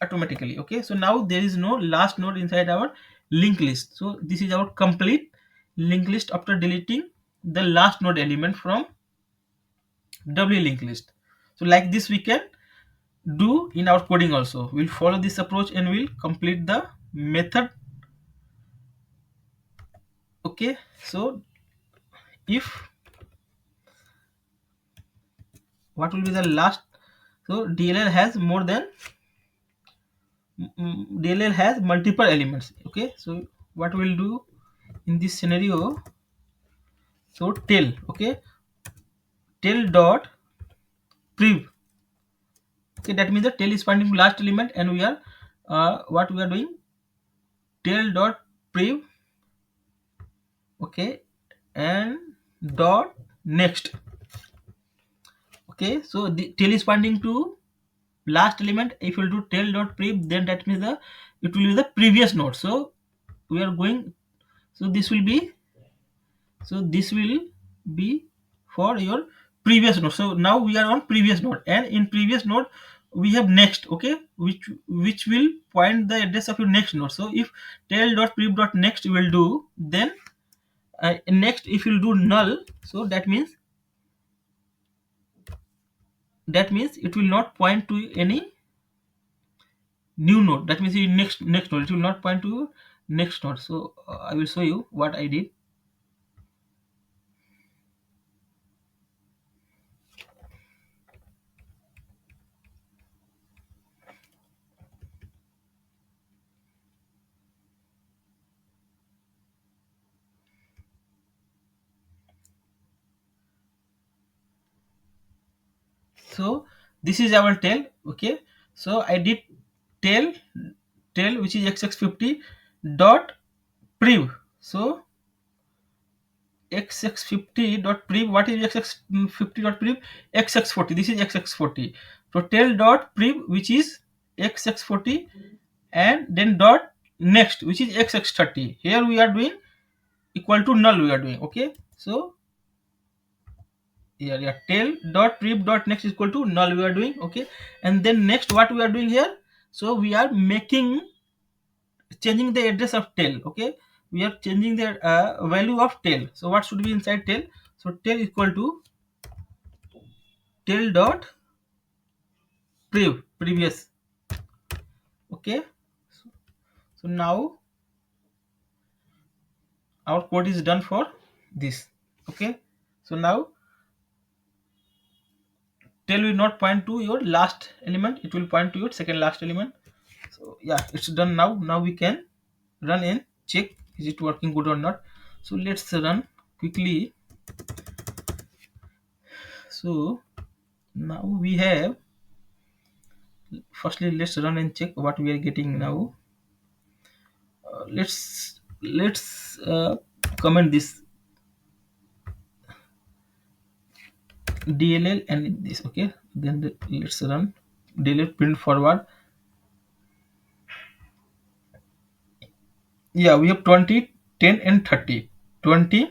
automatically. Okay, so now there is no last node inside our linked list. So this is our complete linked list after deleting the last node element from doubly linked list. So like this we can do in our coding also. We'll follow this approach and we'll complete the method. Okay, so if, what will be the last, so DLL has multiple elements. Okay, so what we'll do in this scenario, so tail, okay, tail dot prev. Okay, that means the tail is pointing to last element, and we are what we are doing, tail dot prev. Okay, and dot next. Okay, so the tail is pointing to last element. If you do tail dot prev, then that means the, it will be the previous node. So we are going, so this will be for your previous node. So now we are on previous node, and in previous node we have next. Okay, which will point the address of your next node. So if tail dot prev dot next will do, then next if you do null, so that means it will not point to any new node. That means in next node it will not point to next node. So I will show you what I did. So this is our tail. Okay, so I did tail, which is xx50 dot prev. So xx50 dot prev, what is xx50 dot prev? Xx40, this is xx40. So tail dot prev, which is xx40, and then dot next, which is xx30. Here we are doing equal to null, we are doing. Okay, so yeah, tail dot prev dot next is equal to null, we are doing. Okay, and then next what we are doing here, so we are making, changing the address of tail. Okay, we are changing the value of tail. So what should be inside tail? So tail equal to tail dot previous. Okay, so now our code is done for this. Okay, so now tail will not point to your last element, it will point to your second last element. So yeah, it's done. Now we can run and check is it working good or not. So let's run quickly. So now we have, firstly let's run and check what we are getting now. Let's comment this DLL and this. Okay, then let's run DLL print forward. Yeah, we have 20, 10 and 30. 20,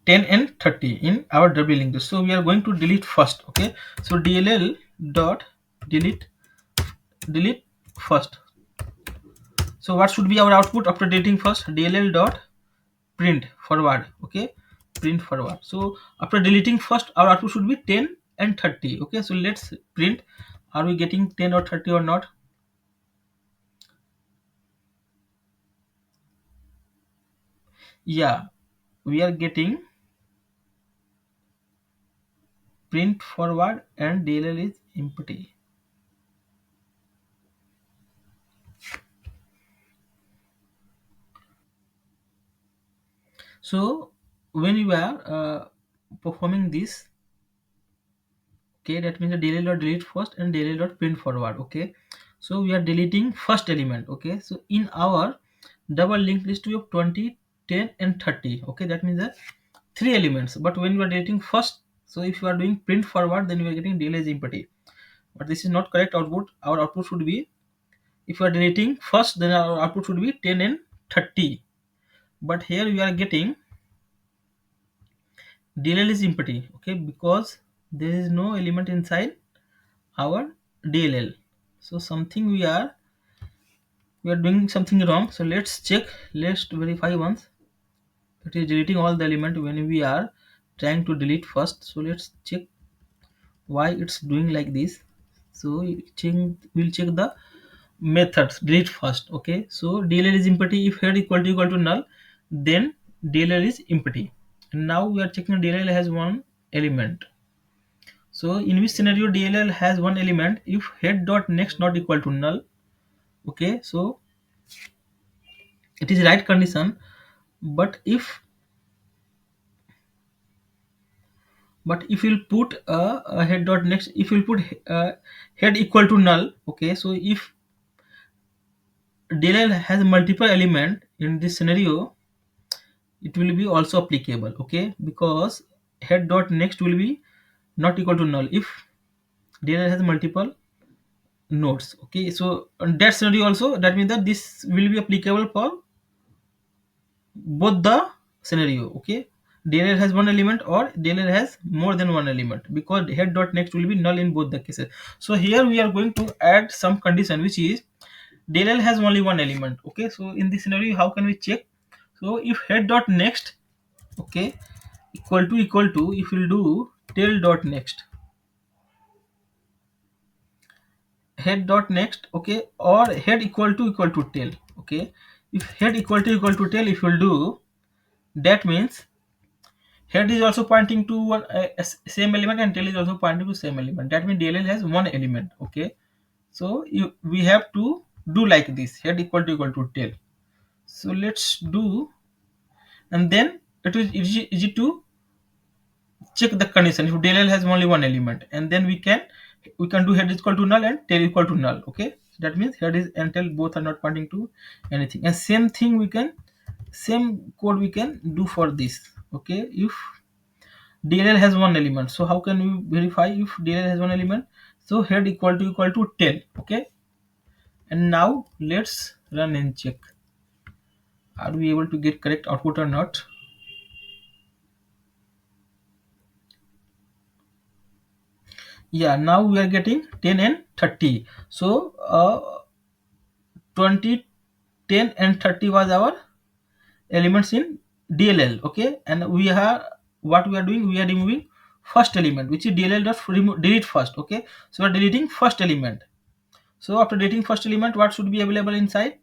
10 and 30 in our Doubly link. So we are going to delete first. Okay, so DLL dot delete, first. So what should be our output after deleting first? DLL dot print forward. Okay, print forward. So after deleting first, our output should be 10 and 30. Okay, so let's print, are we getting 10 or 30 or not? Yeah, we are getting print forward and DLL is empty. So when you are performing this, okay, that means the DLL dot delete first and DLL dot print forward. Okay, so we are deleting first element. Okay, so in our double linked list we have 20, 10 and 30. Okay, that means the three elements. But when you are deleting first, so if you are doing print forward, then you are getting DLL is empty. But this is not correct output. Our output should be, if you are deleting first, then our output should be 10 and 30. But here we are getting DLL is empty. Okay, because there is no element inside our DLL. So something we are doing something wrong. So let's check. Let's verify once. It is deleting all the element when we are trying to delete first. So let's check why it's doing like this. So we'll check the methods. Delete first. Okay. So DLL is empty. If head equal to null, then DLL is empty. And now we are checking DLL has one element. So in which scenario DLL has one element if head dot next not equal to null. Okay, so it is right condition. But if you'll put a head dot next, if you'll put head equal to null. Okay, so if DLL has multiple element in this scenario, it will be also applicable. Okay, because head dot next will be not equal to null if DLL has multiple nodes. Okay, so on that scenario also, that means that this will be applicable for both the scenario. Okay, DLL has one element or DLL has more than one element, because head dot next will be null in both the cases. So here we are going to add some condition, which is DLL has only one element. Okay, so in this scenario how can we check? So if head dot next, okay, equal to if we'll do tail dot next, head dot next, okay, or head equal to tail. Okay, if head equal to tail, if we'll do, that means head is also pointing to one same element and tail is also pointing to same element. That means DLL has one element. Okay, so we have to do like this, head equal to tail. So let's do, and then it is easy to check the condition if DLL has only one element, and then we can do head is equal to null and tail equal to null. Okay, that means head is and tail both are not pointing to anything. And same code we can do for this. Okay, if DLL has one element, so how can we verify if DLL has one element? So head equal to tail. Okay, and now let's run and check, are we able to get correct output or not. Yeah, now we are getting 10 and 30. So 20, 10 and 30 was our elements in DLL. Okay, and we have what we are doing, we are removing first element, which is DLL dot remove delete first. Okay, so we are deleting first element. So after deleting first element, what should be available inside?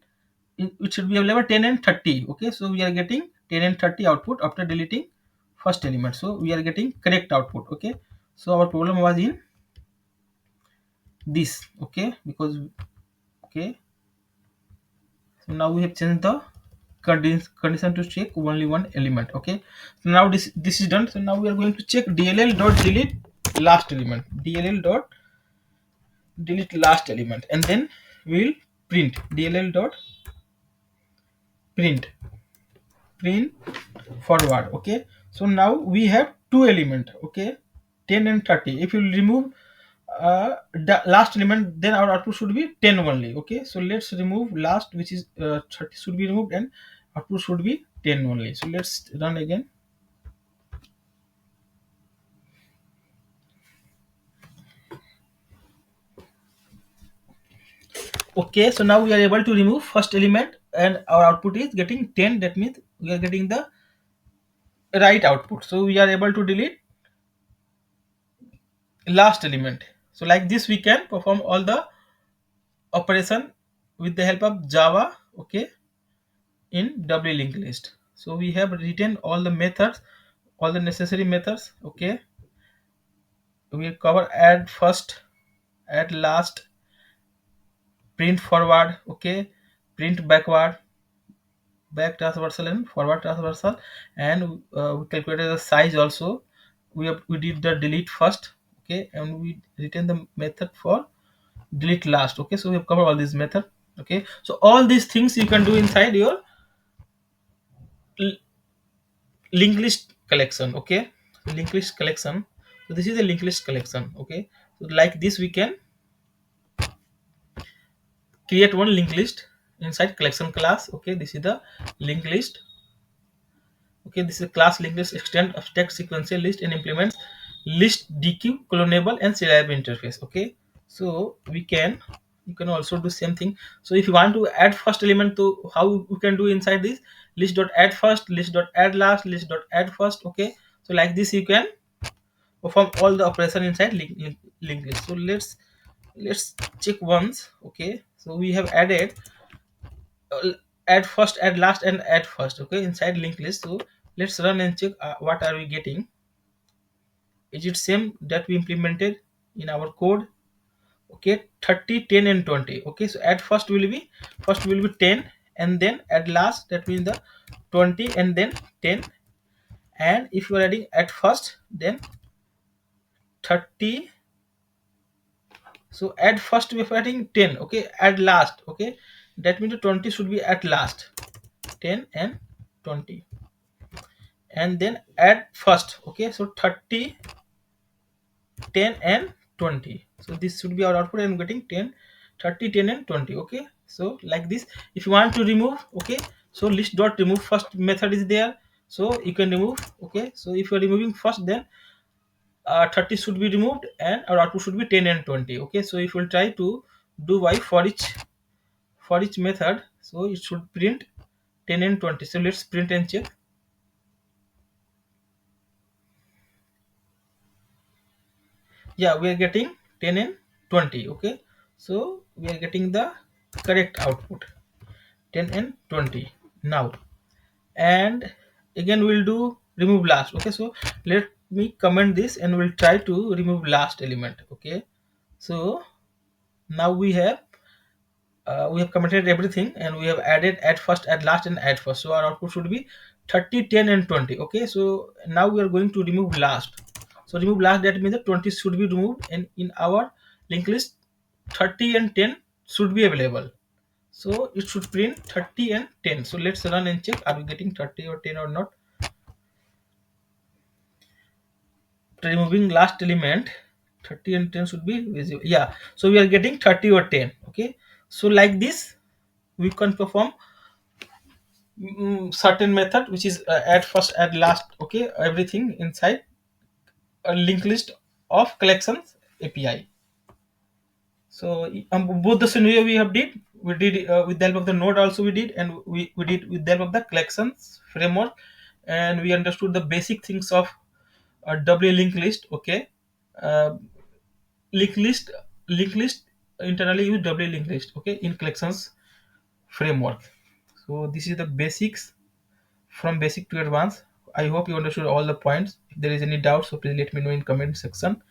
It should be available 10 and 30. Okay, so we are getting 10 and 30 output after deleting first element. So we are getting correct output. Okay, so our problem was in this. Okay, because okay, so now we have changed the condition to check only one element. Okay, so now this is done. So now we are going to check DLL dot delete last element, DLL dot delete last element, and then we will print DLL dot print forward. Okay, so now we have two element. Okay, 10 and 30. If you remove the last element, then our output should be 10 only. Okay, so let's remove last, which is 30 should be removed, and output should be 10 only. So let's run again. Okay, so now we are able to remove first element and our output is getting 10. That means we are getting the right output. So we are able to delete last element. So like this we can perform all the operation with the help of Java. Okay, in Doubly linked list. So we have written all the methods, all the necessary methods. Okay, we cover add first, add last, print forward. Okay, print backward, back transversal and forward transversal, and we calculated the size also. We did the delete first. Okay, and we retain the method for delete last. Okay, so we have covered all these method. Okay, so all these things you can do inside your linked list collection. Okay, linked list collection. So this is a linked list collection. Okay, so like this we can create one linked list inside collection class. Okay, this is the linked list. Okay, this is a class linked list extend abstract sequential list and implements list dequeue clonable and serializable interface. Okay, so you can also do same thing. So if you want to add first element, to how you can do inside this list dot add first, list dot add last, list dot add first. Okay, so like this you can perform all the operation inside linked list. So let's check once. Okay, so we have added uh, add first, add last, and add first. Okay, inside linked list. So let's run and check what are we getting. Is it same that we implemented in our code? Okay, 30, 10, and 20. Okay, so add first will be 10, and then add last, that means the 20, and then 10. And if you are adding at first, then 30. So add first we are adding 10. Okay, add last. Okay, that means the 20 should be at last, 10 and 20, and then add first. Okay, so 30, 10, and 20. So this should be our output. I'm getting 10, 30, 10, and 20. Okay, so like this. If you want to remove, okay, so list dot remove first method is there, so you can remove. Okay, so if you're removing first, then 30 should be removed and our output should be 10 and 20. Okay, so if we'll try to do by for each method, so it should print 10 and 20. So let's print and check. Yeah, we are getting 10 and 20. Okay, so we are getting the correct output, 10 and 20 now. And again we'll do remove last. Okay, so let me comment this and we'll try to remove last element. Okay, so now we have commented everything, and we have added add first, add last, and add first. So our output should be 30, 10, and 20. Okay, so now we are going to remove last. So remove last date means that 20 should be removed, and in our linked list 30 and 10 should be available. So it should print 30 and 10. So let's run and check, are we getting 30 or 10 or not. Removing last element, 30 and 10 should be visible. Yeah, so we are getting 30 or 10. Okay, so like this we can perform certain method, which is add first, add last. Okay, everything inside a linked list of collections API. So both the scenario we did with the help of the node also we did, and we did with the help of the collections framework, and we understood the basic things of a doubly linked list. Okay, uh, linked list linked list internally use doubly linked list. Okay, in collections framework. So this is the basics from basic to advanced. I hope you understood all the points. If there is any doubt, so please let me know in comment section.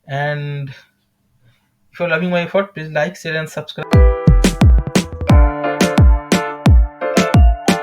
And if you're loving my effort, please like, share, and subscribe.